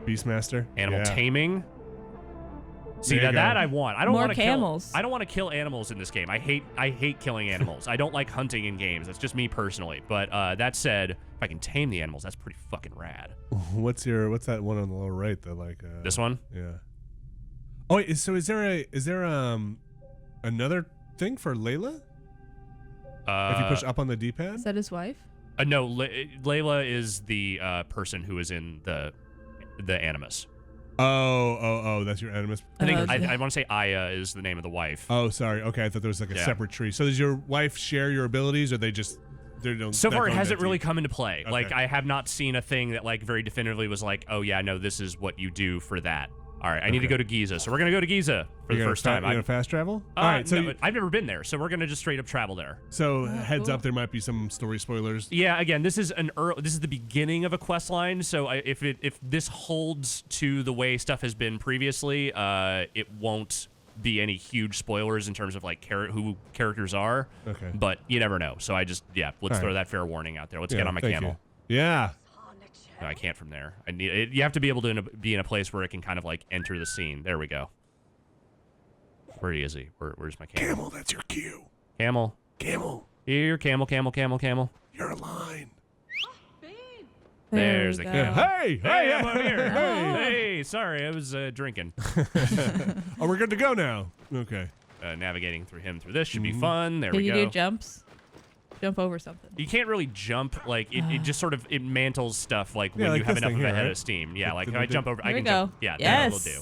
Beastmaster. Animal taming. See, that I want. I don't want to kill. I don't want to kill animals in this game. I hate killing animals. I don't like hunting in games. That's just me personally. But that said, if I can tame the animals, that's pretty fucking rad. What's that one on the lower right? The like. This one? Yeah. Oh, wait, so is there another thing for Layla? If you push up on the D-pad? Is that his wife? No, Layla is the person who is in the Animus. Oh, that's your Animus. I think I want to say Aya is the name of the wife. Oh, sorry. Okay, I thought there was like a separate tree. So does your wife share your abilities, or they just so far it hasn't really come into play. Okay. Like I have not seen a thing that like very definitively was like, oh yeah, no, this is what you do for that. All right, I need to go to Giza, so we're gonna go to Giza for the first time. You gonna fast travel? All right, so I've never been there, so we're gonna just straight up travel there. So heads up, there might be some story spoilers. Yeah, again, this is the beginning of a quest line. So if this holds to the way stuff has been previously, it won't be any huge spoilers in terms of like who characters are. Okay. But you never know. So let's throw that fair warning out there. Let's get on my camel. Yeah. No, I can't from there. I need it. You have to be able to be in a place where it can kind of like enter the scene. There we go. Where is he? Where's my camel? Camel, that's your cue. Camel. Camel. Here, camel. You're a line. There's the camel. Hey, I'm over here. Hey, sorry, I was drinking. Oh, we're good to go now. Okay. Navigating through this should be fun. There we go. Can you do jumps? Jump over something. You can't really jump. Like it just sort of mantles stuff. Like when you have enough of a head of steam. Yeah, like if I jump over, I can jump. Yeah, that will do.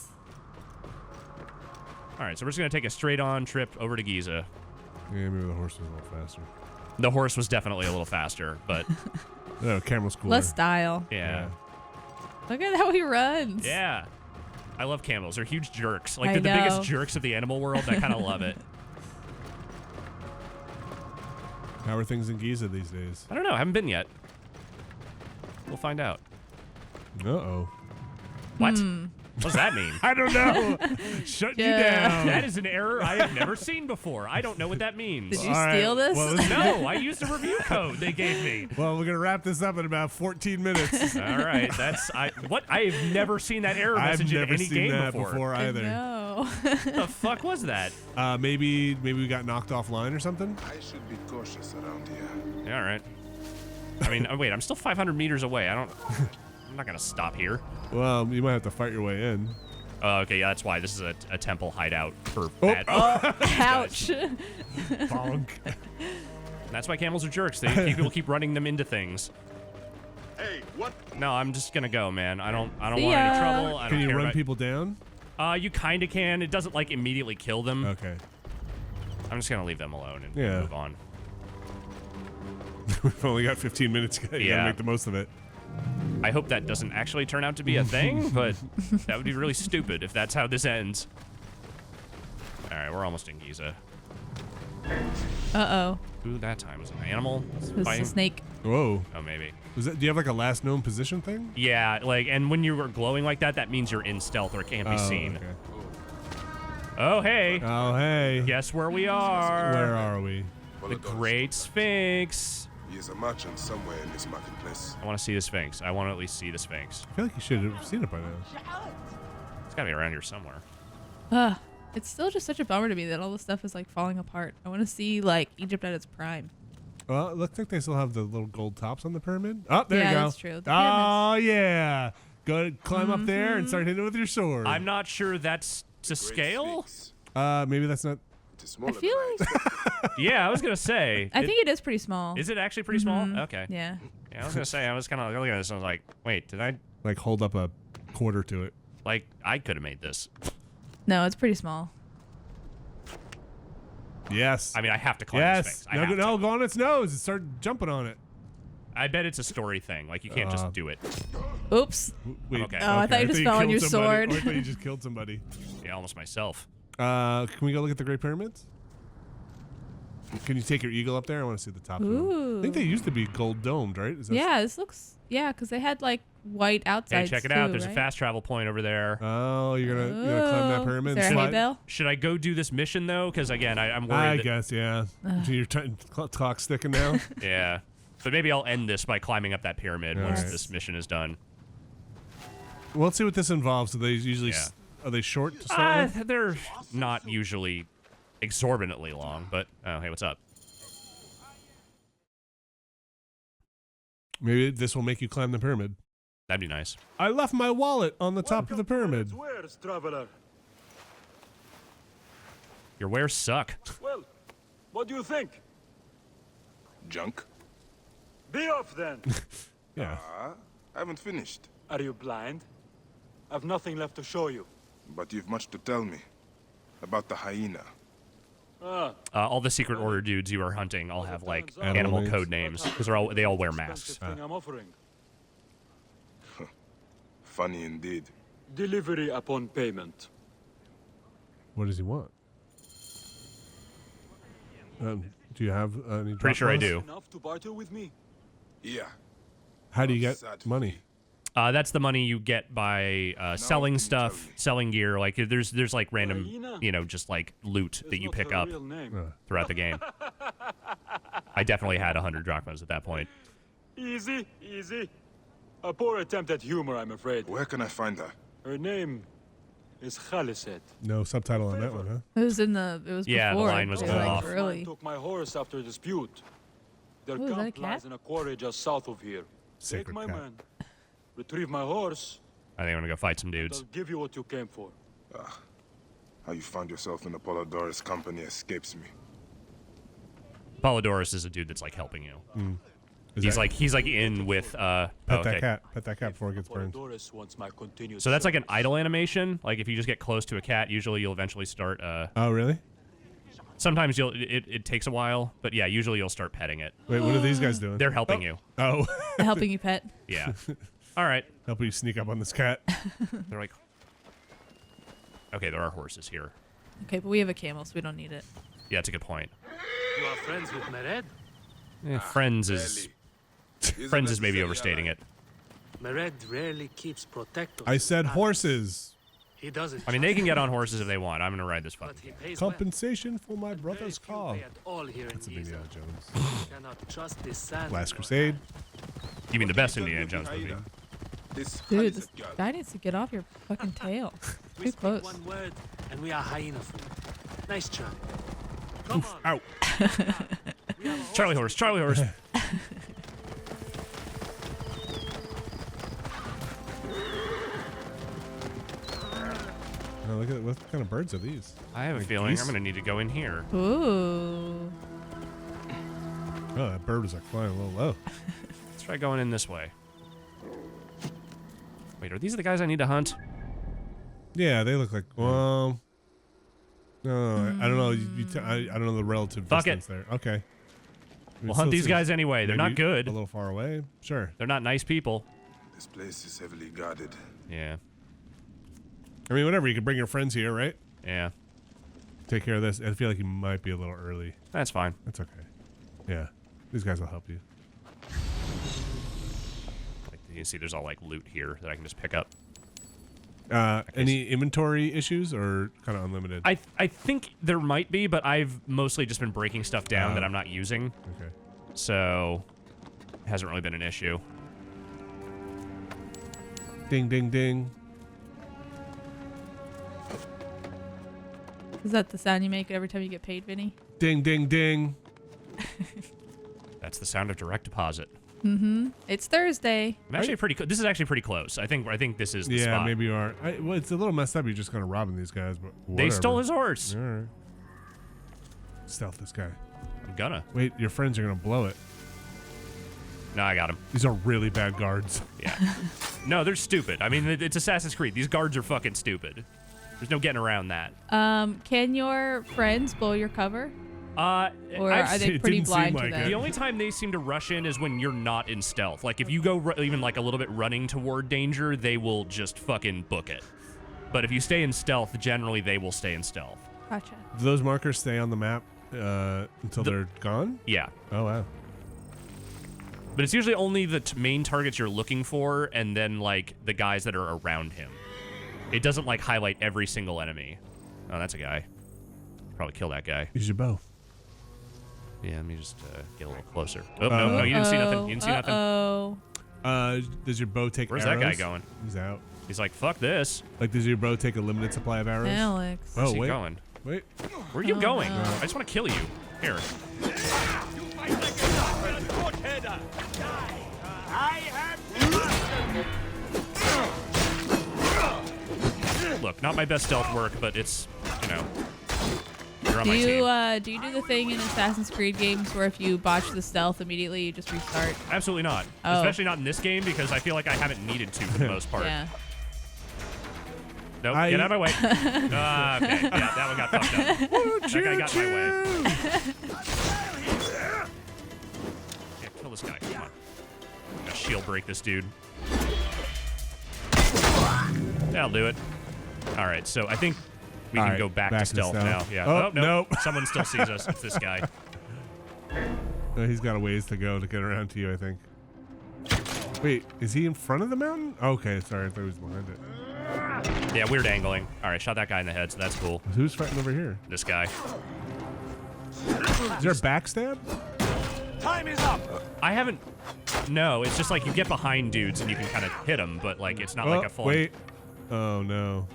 All right, so we're just gonna take a straight on trip over to Giza. Yeah, maybe the horse was a little faster. The horse was definitely a little faster, but no, camera's cooler. Less style. Yeah. Look at how he runs. Yeah. I love camels. They're huge jerks. Like they're the biggest jerks of the animal world. I kind of love it. How are things in Giza these days? I don't know. I haven't been yet. We'll find out. Uh-oh. What? What does that mean? I don't know. Shut you Yeah. down. That is an error I have never seen before. I don't know what that means. Did you All right, steal this? well, No, I used a review code they gave me. Well, we're gonna wrap this up in about 14 minutes. All right, what I have never seen that error I've message in never any seen game that before. either. No. What the fuck was that? Maybe we got knocked offline or something. I should be cautious around here. Yeah, all right. I mean, oh, wait, I'm still 500 meters away. I'm not gonna stop here. Well, you might have to fight your way in. Oh, okay, yeah, that's why. This is a temple hideout for Oh, bad. Ouch. Bonk. That's why camels are jerks. People keep running them into things. Hey, what? No, I'm just gonna go, man. I don't want See any ya. trouble. I don't Can you care run about- people down? You kind of can. It doesn't like immediately kill them. Okay. I'm just gonna leave them alone and Yeah. move on. We've only got 15 minutes. You Yeah. gotta make the most of it. I hope that doesn't actually turn out to be a thing, but that would be really stupid if that's how this ends. All right, we're almost in Giza. Uh-oh. Ooh, that time was an animal. This is fighting. a snake. Whoa. Oh, maybe. Was that? Do you have like a last known position thing? Yeah, like, and when you were glowing like that, that means you're in stealth or it can't be seen. Okay. Oh, hey. Oh, hey. Guess where we are? Where are we? The Great Sphinx. He is a merchant somewhere in this marketplace. I want to see the Sphinx. I want to at least see the Sphinx. I feel like you should have seen it by now. It's got to be around here somewhere. It's still just such a bummer to me that all this stuff is like falling apart. I want to see like Egypt at its prime. Well, it looks like they still have the little gold tops on the pyramid. Oh, there Yeah, you go. that's true. The Oh, yeah. Go climb up there and start hitting it with your sword. I'm not sure that's to scale. Sphinx. Maybe that's not. It is smaller I feel than like Yeah, I was going to say. I think it is pretty small. Is it actually pretty small? Okay. Yeah. Yeah, I was going to say, I was kind of looking at this and I was like, wait, did I, Like, hold up a quarter to it. like, I could have made this. No, it's pretty small. Yes. I mean, I have to climb the yes. Sphinx. I have to. No, go on its nose and start jumping on it. I bet it's a story thing. Like, you can't just do it. Oops. Wait. Okay. Oh, I thought you just fell on killed your somebody. sword. Oh, I thought you just killed somebody. Yeah, almost myself. Can we go look at the Great Pyramids? Can you take your eagle up there? I want to see the top of them. Ooh. I think they used to be gold domed, right? Is that Yeah, this looks. Yeah, because they had like white outsides. Hey, check it out. too, There's right? a fast travel point over there. Oh, you're gonna climb that Ooh. pyramid? Is there and a hay slide? bale? Should I go do this mission, though? Because, again, I'm worried I that, guess, yeah. So your clock's sticking now. yeah. But maybe I'll end this by climbing up that pyramid once Alright. this mission is done. Well, let's see what this involves. Do they usually Yeah. are they short to start with? They're not usually exorbitantly long, but, oh, hey, what's up? Maybe this will make you climb the pyramid. That'd be nice. I left my wallet on the top of the pyramid. Where's traveler? Your wares suck. Well, what do you think? Junk? Be off then. Yeah. I haven't finished. Are you blind? I've nothing left to show you. But you've much to tell me. About the hyena. All the Secret Order dudes you are hunting all have, like, Animal animal names. code names. Because they all wear masks. Expensive thing I'm offering. Funny indeed. Delivery upon payment. What does he want? Do you have any? Pretty sure I do. Enough to barter with me? Yeah. How do you get Sad money? That's the money you get by selling can you stuff, tell me? selling gear. Like there's like random, Hyena? just like loot that you Not pick her up real name. throughout the game. I definitely had 100 drachmas at that point. Easy, easy. A poor attempt at humor, I'm afraid. Where can I find her? Her name is Khaliset. No subtitle on that one, huh? It was in the. It was Yeah, the before. line was It a little like off. early. Took my horse after a dispute. Their Ooh, is that a camp lies cat? in a quarry just south of here. Sacred Take my cat. man. Retrieve my horse. I think I'm gonna go fight some And dudes. I'll give you what you came for. How you found yourself in Apollodorus' company escapes me. Polydorus is a dude that's like helping you. Is He's that- like in with pet okay. that cat. Pet that cat before it gets burned. Apollodorus wants my continued So that's like an service. idle animation. Like if you just get close to a cat, usually you'll eventually start. Oh, really? Sometimes it takes a while, but yeah, usually you'll start petting it. Wait, what are these guys doing? They're helping you. Oh, Helping you pet. Yeah. All right. helping you sneak up on this cat. They're like, okay, there are horses here. Okay, but we have a camel, so we don't need it. Yeah, that's a good point. You are friends with Mered? Friends is Barely. He's friends a is maybe necessary overstating ally. it. Mered rarely keeps protectors. I said horses. He doesn't. I mean, they can get on horses if they want. I'm gonna ride this But fucking. he pays well. Compensation for my brother's Very few car. pay at all here in That's a Giza. Indiana Jones. You cannot trust this sand. Last Crusade. You mean the best Indiana Jones movie? This Dude, this Khalizat girl. guy needs to get off your fucking tail. We Too speak close. one word, and we are hyena food. Nice try. Come on. Out. We have a Charlie horse. Charlie horse. Oh, look at what kind of birds are these? I have a Like feeling geese? I'm gonna need to go in here. Ooh. Oh, that bird was like flying a little low. Let's try going in this way. Wait, are these the guys I need to hunt? Yeah, they look like. Well, no, I don't know. I don't know the relative Fuck distance there. Okay. We'll hunt these guys anyway. They're not maybe good. A little far away. Sure. They're not nice people. This place is heavily guarded. Yeah. I mean, whatever. You can bring your friends here, right? Yeah. Take care of this. I feel like you might be a little early. That's fine. That's okay. Yeah, these guys will help you. Like, you can see there's all like loot here that I can just pick up. Any inventory issues or kind of unlimited? I think there might be, but I've mostly just been breaking stuff down that I'm not using. Okay. So it hasn't really been an issue. Ding, ding, ding. Is that the sound you make every time you get paid, Vinny? Ding, ding, ding. That's the sound of direct deposit. Mm-hmm. It's Thursday. I'm actually pretty. This is actually pretty close. I think this is the Yeah, spot. maybe you are. Well, it's a little messed up. You're just kind of robbing these guys, but They stole whatever. his horse. All right. Stealth this guy. I'm gonna. Wait, your friends are gonna blow it. No, I got him. These are really bad guards. Yeah. No, they're stupid. I mean, it's Assassin's Creed. These guards are fucking stupid. There's no getting around that. Can your friends blow your cover? Or I've are they it pretty didn't seem blind to like that? it. The only time they seem to rush in is when you're not in stealth. Like, if you go even like a little bit running toward danger, they will just fucking book it. But if you stay in stealth, generally they will stay in stealth. Gotcha. Do those markers stay on the map until they're gone? Yeah. Oh, wow. But it's usually only the main targets you're looking for and then, like, the guys that are around him. It doesn't, like, highlight every single enemy. Oh, that's a guy. Probably kill that guy. Use your bow. Yeah, let me just get a little closer. Oh, no, you didn't see nothing. You didn't see nothing. Does your bow take Where's arrows? that guy going? He's out. He's like, fuck this. Like, does your bow take a limited supply of arrows? Alex. Where's Oh, he wait. going? Wait. Where are you going? no. I just want to kill you. Here. Look, not my best stealth work, but it's, you know, you're on Do my you team. do you do the thing in Assassin's Creed games where if you botch the stealth immediately you just restart? Absolutely not. Oh. Especially not in this game because I feel like I haven't needed to for the most part. Yeah. Nope, get out of my way. Okay, yeah, that one got fucked up. That guy got in my way. Yeah, kill this guy. Come on. I'm gonna shield break this dude. That'll do it. All right, so I think we All can right, go back to back to stealth stealth. now. Yeah. Oh, no. nope. Someone still sees us. It's this guy. He's got a ways to go to get around to you, I think. Wait, is he in front of the mountain? Okay, sorry. I thought he was behind it. Yeah, weird angling. All right, shot that guy in the head, so that's cool. Who's fighting over here? This guy. Is there a backstab? Time is up. I haven't. No, it's just like you get behind dudes and you can kind of hit them, but like it's not like a full. Wait. Oh, no.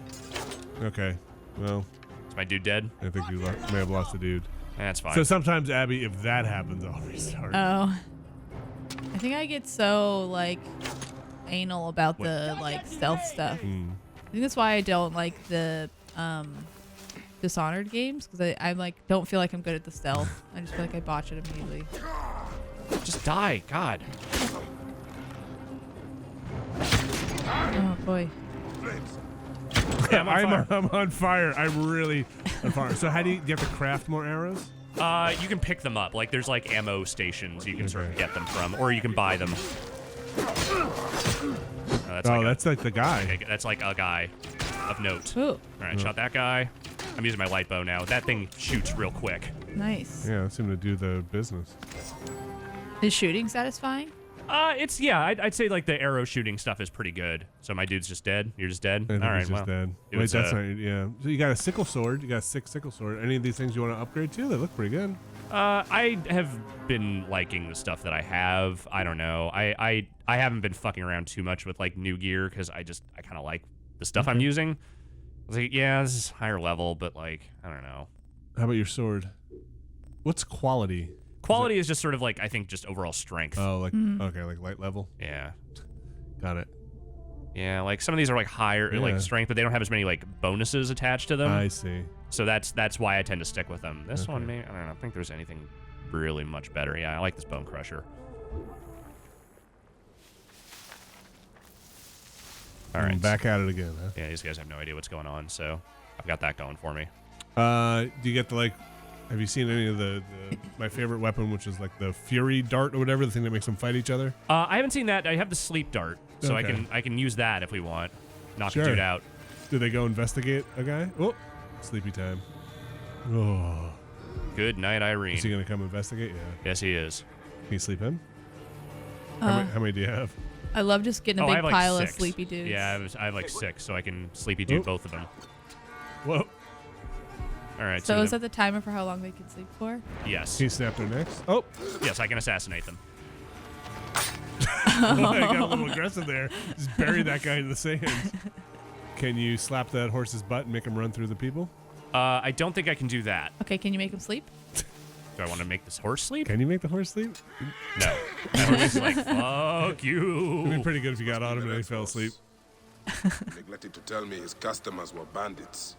Okay. Well, Is my dude dead? I think you may have lost a dude. That's fine. So sometimes, Abby, if that happens, I'll restart. Oh. I think I get so like anal about the like stealth stuff. I think that's why I don't like the Dishonored games because I like don't feel like I'm good at the stealth. I just feel like I botch it immediately. Just die, God. Oh boy. Yeah, I'm on fire. I'm on fire. I'm really on fire. So how do you have to craft more arrows? You can pick them up. Like there's like ammo stations you can sort of Okay. get them from, or you can buy them. That's like the guy. Okay, that's like a guy of note. Ooh, All right, shot that guy. I'm using my light bow now. That thing shoots real quick. nice. Yeah, that's him to do the business. Is shooting satisfying? It's yeah. I'd say like the arrow shooting stuff is pretty good. So my dude's just dead. You're just dead. I think All right, he's just well, dead. it Wait, was, that's not. Yeah. So you got a sickle sword. You got a 6 sickle sword. Any of these things you want to upgrade to? They look pretty good. I have been liking the stuff that I have. I don't know. I haven't been fucking around too much with like new gear because I kind of like the stuff I'm using. I was like, yeah, this is higher level, but like, I don't know. How about your sword? What's quality? Quality is just sort of like, I think, just overall strength. Oh, like okay, like light level. Yeah. Got it. Yeah, like some of these are like higher like strength, but they don't have as many like bonuses attached to them. I see. So that's why I tend to stick with them. This one, maybe, I don't know. I think there's anything really much better. Yeah, I like this bone crusher. All right, back at it again. Huh? Yeah, these guys have no idea what's going on, so I've got that going for me. Do you get the like? Have you seen any of the my favorite weapon, which is like the Fury Dart or whatever, the thing that makes them fight each other? I haven't seen that. I have the sleep dart, so Okay. I can use that if we want. Knock Sure. the dude out. Do they go investigate a guy? Oh, sleepy time. Oh, Good night, Irene. is he gonna come investigate? Yeah. Yes, he is. Can you sleep in? How many do you have? I love just getting a I big have like pile 6. of sleepy dudes. Yeah, I have like 6, so I can sleepy dude both of them. Whoa. All right. So is that the timer for how long they can sleep for? Yes. Can you snap their necks? Oh. Yes, I can assassinate them. I got a little aggressive there. Just bury that guy in the sand. Can you slap that horse's butt and make him run through the people? I don't think I can do that. Okay, can you make them sleep? Do I want to make this horse sleep? Can you make the horse sleep? No. That horse is like, fuck you. It'd be pretty good if you got on him and he fell asleep. Neglected to tell me his customers were bandits.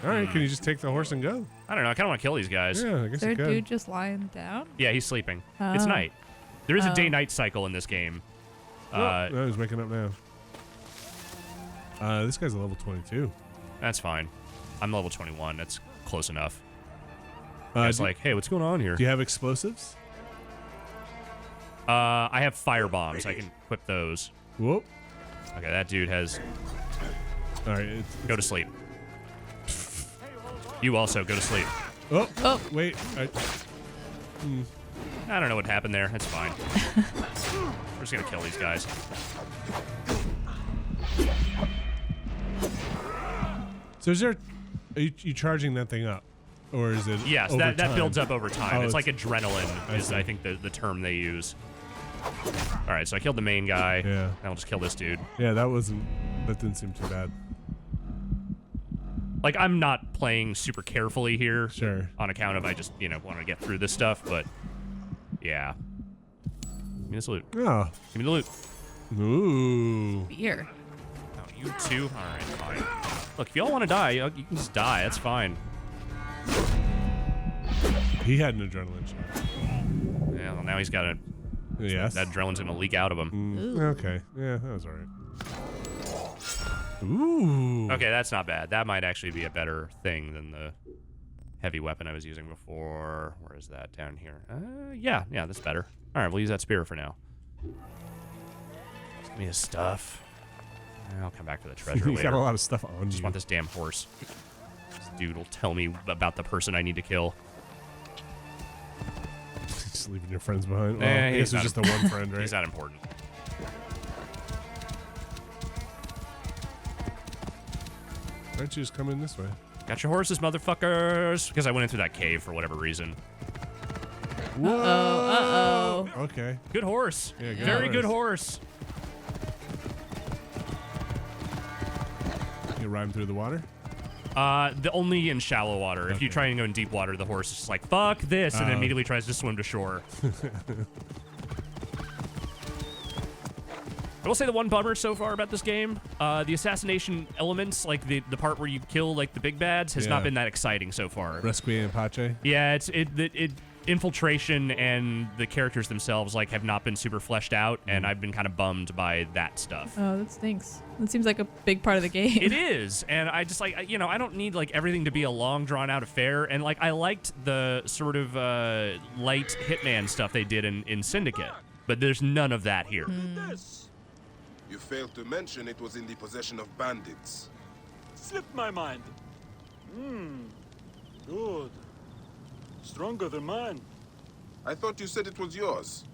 All right, can you just take the horse and go? I don't know. I kind of want to kill these guys. Yeah, I guess Is there you a could. dude just lying down? Yeah, he's sleeping. It's Oh. night. There is a Oh. day-night cycle in this game. No, he's waking up now. This guy's a level 22. That's fine. I'm level 21. That's close enough. Uh, It's like, hey, what's going on here? Do you have explosives? I have fire bombs. I can equip those. Whoop. Okay, that dude has... All right. Go to sleep. You also go to sleep. Oh, wait. I don't know what happened there. That's fine. We're just gonna kill these guys. So is there... Are you charging that thing up? Or is it Yes, over that time? builds up over time. Oh, it's like adrenaline is, see. I think, the term they use. All right, so I killed the main guy. Yeah. Now I'll just kill this dude. Yeah, that didn't seem too bad. Like, I'm not playing super carefully here. Sure. On account of I just, want to get through this stuff, but yeah. Give me this loot. Oh. Give me the loot. Ooh. Beer. Oh, you too? All right, fine. Look, if y'all want to die, you can just die. That's fine. He had an adrenaline shot. Yeah, well, now he's got a... Yes. That adrenaline's going to leak out of him. Okay. Yeah, that was all right. Ooh. Okay, that's not bad. That might actually be a better thing than the heavy weapon I was using before. Where is that? Down here. Yeah, that's better. All right, we'll use that spear for now. Give me his stuff. I'll come back to the treasure He's later. got a lot of stuff on Just you. want this damn horse. This dude will tell me about the person I need to kill. Just leaving your friends behind. Nah, Oh, I he's guess it's not just the one friend, right? He's not important. Why don't you just come in this way? Got your horses, motherfuckers! Because I went in through that cave for whatever reason. Whoa. Uh-oh. Okay. Good horse. Yeah, good Very good horse. horse. You ride him through the water? The only in shallow water. If you try and go in deep water, the horse is just like, fuck this, and then immediately tries to swim to shore. I will say the one bummer so far about this game, the assassination elements, like the part where you kill like the big bads, has not been that exciting so far. Rescue and Pache? Yeah, it infiltration and the characters themselves like have not been super fleshed out, and I've been kind of bummed by that stuff. Oh, that stinks. That seems like a big part of the game. It is, and I just like, I don't need like everything to be a long drawn out affair, and like I liked the sort of light Hitman stuff they did in Syndicate, but there's none of that here. You failed to mention it was in the possession of bandits. Slipped my mind. Good. Stronger than mine. I thought you said it was yours.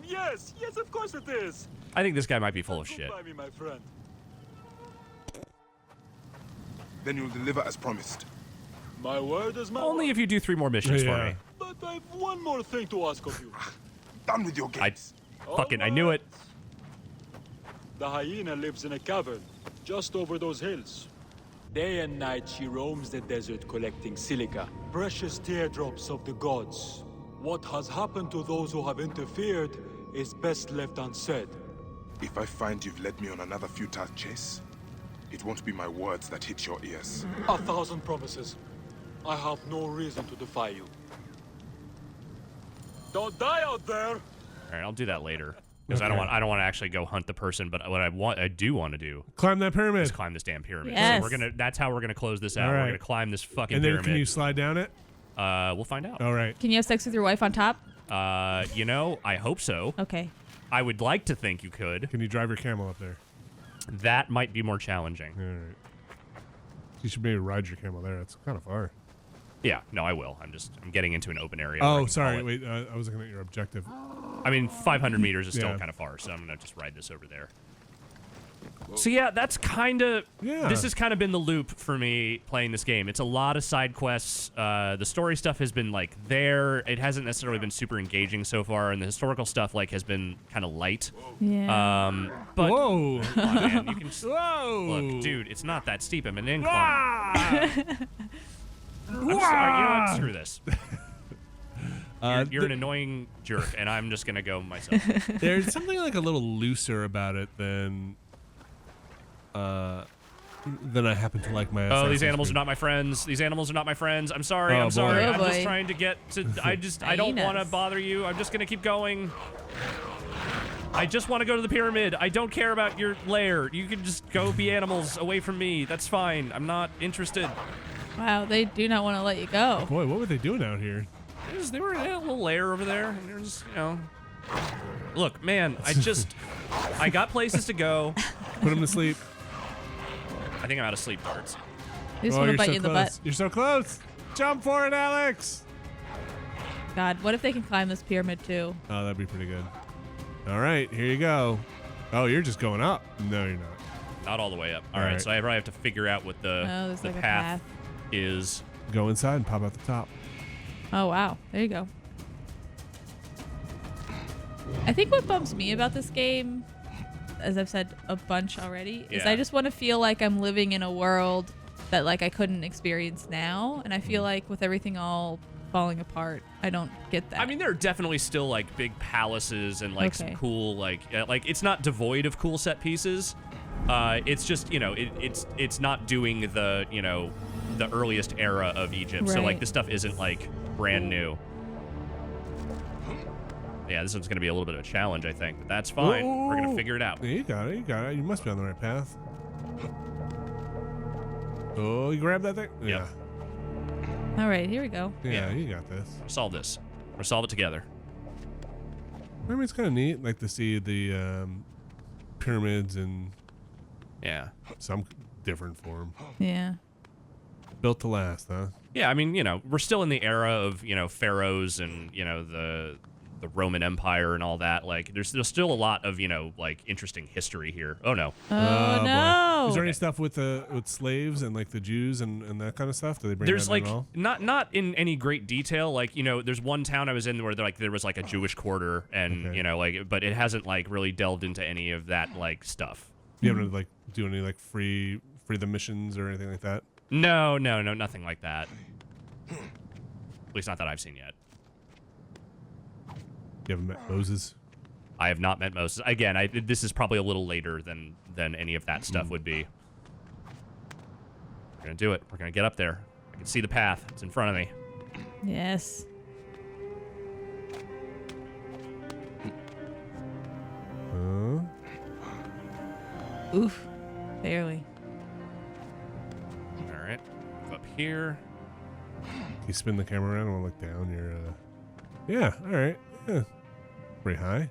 Yes, of course it is. I think this guy might be full of shit. By me, my friend. Then you'll deliver as promised. My word is my Only word. if you do 3 more missions for me. But I've one more thing to ask of you. Done with your games. I knew it. The hyena lives in a cavern just over those hills. Day and night she roams the desert collecting silica, precious teardrops of the gods. What has happened to those who have interfered is best left unsaid. If I find you've led me on another futile chase, it won't be my words that hit your ears. 1,000 promises. I have no reason to defy you. Don't die out there! All right, I'll do that later. Because I don't want to actually go hunt the person, but what I do want to do Climb that pyramid. is climb this damn pyramid. Yes. So that's how we're gonna close this out. All right. We're gonna climb this fucking And then pyramid. can you slide down it? We'll find out. All right. Can you have sex with your wife on top? You know, I hope so. Okay. I would like to think you could. Can you drive your camel up there? That might be more challenging. All right. You should maybe ride your camel there. It's kind of far. Yeah, no, I will. I'm getting into an open area. where I Oh, can sorry. call it. Wait, I was looking at your objective. I mean, 500 meters is still Yeah. kind of far, so I'm gonna just ride this over there. So yeah, that's kind of. Yeah. This has kind of been the loop for me playing this game. It's a lot of side quests. The story stuff has been like there. It hasn't necessarily been super engaging so far, and the historical stuff like has been kind of light. Yeah. But Whoa. come on, man, you can. Whoa. Look, dude, it's not that steep. I'm an incline. I'm sorry, you know what? Screw this. You're an annoying jerk, and I'm just gonna go myself. There's something like a little looser about it than I happen to like my. Oh, these Assassin's animals are Creed. not my friends. These animals are not my friends. I'm sorry. Oh, I'm sorry. boy. Oh, I'm just boy. trying to get to. I don't want to Hyenas. bother you. I'm just gonna keep going. I just want to go to the pyramid. I don't care about your lair. You can just go be animals away from me. That's fine. I'm not interested. Wow, they do not want to let you go. Boy, what were they doing out here? They were in a little lair over there, and they're just, you know. Look, man, I got places to go. Put them to sleep. I think I'm out of sleep darts. They just Oh, want to you're bite so you in the close. butt. You're so close. Jump for it, Alex. God, what if they can climb this pyramid too? Oh, that'd be pretty good. All right, here you go. Oh, you're just going up. No, you're not. Not all the way up. All All right, right. so I probably have to figure out what the there's like a path path. is. Go inside and pop out the top. Oh, wow. There you go. I think what bums me about this game, as I've said a bunch already, is Yeah. I just want to feel like I'm living in a world that like I couldn't experience now. And I feel like with everything all falling apart, I don't get that. I mean, there are definitely still like big palaces and like some Okay. cool like it's not devoid of cool set pieces. It's just it's not doing the the earliest era of Egypt. So like Right. this stuff isn't like brand new. Yeah, this one's gonna be a little bit of a challenge, I think. But that's fine. We're gonna figure it out. Yeah, you got it. You got it. You must be on the right path. Oh, you grab that thing? Yeah. all right, here we go. Yeah, you got this. Solve this. We'll solve it together. I mean, it's kind of neat, like to see the pyramids in Yeah. some different form. Yeah. Built to last, huh? Yeah, I mean, we're still in the era of, pharaohs and, the Roman Empire and all that. Like, there's still a lot of, like, interesting history here. Oh, no. Oh, boy. no. Is there any stuff with slaves and like the Jews and that kind of stuff? Do they bring There's that like in at all? not in any great detail. Like, there's one town I was in where there was like a Jewish quarter and, Okay. but it hasn't like really delved into any of that like stuff. You haven't like do any like free the missions or anything like that? No, nothing like that. At least not that I've seen yet. You haven't met Moses? I have not met Moses. Again, this is probably a little later than any of that stuff would be. We're gonna do it. We're gonna get up there. I can see the path. It's in front of me. Yes. Oof. Barely. All right. Up here. You spin the camera around and we'll look down. Yeah, all right. Yeah. Pretty high.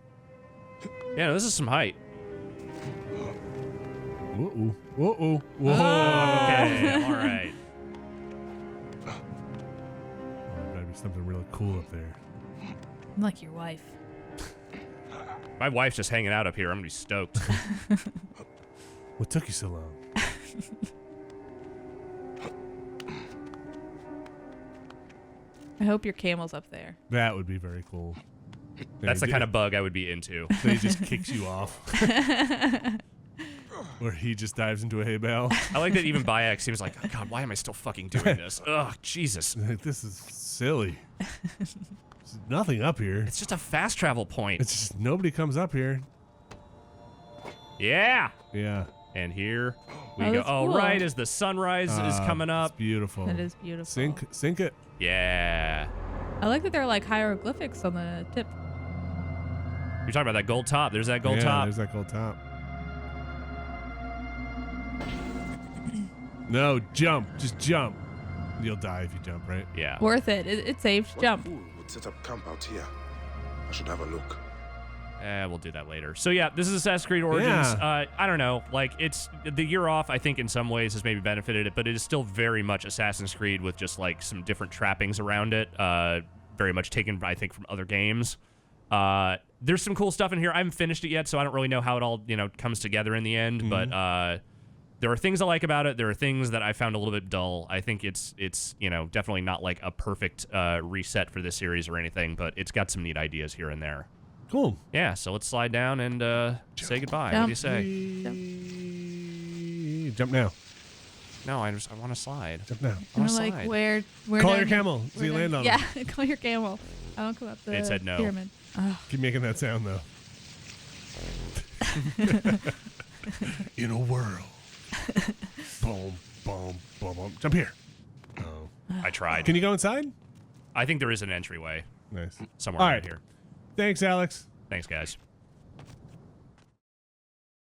Yeah, this is some height. Whoa. Whoa. Whoa. Okay, all right. Oh, there's gotta be something really cool up there. I'm like your wife. My wife's just hanging out up here. I'm gonna be stoked. What took you so long? I hope your camel's up there. That would be very cool. That's the kind of bug I would be into. So he just kicks you off. Or he just dives into a hay bale. I like that even Bayek seems like, oh, God, why am I still fucking doing this? Ugh, Jesus. This is silly. There's nothing up here. It's just a fast travel point. It's just nobody comes up here. Yeah. Yeah. And here we Oh, go. that's Oh, cool. right as the sunrise is coming It's up. beautiful. That is beautiful. Sink it. Yeah. I like that they're like hieroglyphics on the tip. You're talking about that gold top. There's that gold top. There's that gold top. No, jump. Just jump. You'll die if you jump, right? Yeah. Worth it. It's safe. What Jump. fool would set up camp out here? I should have a look. We'll do that later. So yeah, this is Assassin's Creed Origins. Yeah. I don't know. Like, it's the year off, I think in some ways has maybe benefited it, but it is still very much Assassin's Creed with just like some different trappings around it. Very much taken, I think, from other games. There's some cool stuff in here. I haven't finished it yet, so I don't really know how it all, comes together in the end. But there are things I like about it. There are things that I found a little bit dull. I think it's definitely not like a perfect reset for this series or anything, but it's got some neat ideas here and there. Cool. Yeah, so let's slide down and say goodbye. What do you say? Jump now. No, I want to slide. Jump now. I want to Like slide. where Call down your here? camel. Where See you down- land on Yeah, him. call your camel. I don't come up the It said no. pyramid. Oh. Keep making that sound, though. In a whirl. Boom, boom, boom, boom. Jump here. Oh. I tried. Can you go inside? I think there is an entryway Nice. somewhere All around right. here. Thanks, Alex. Thanks, guys.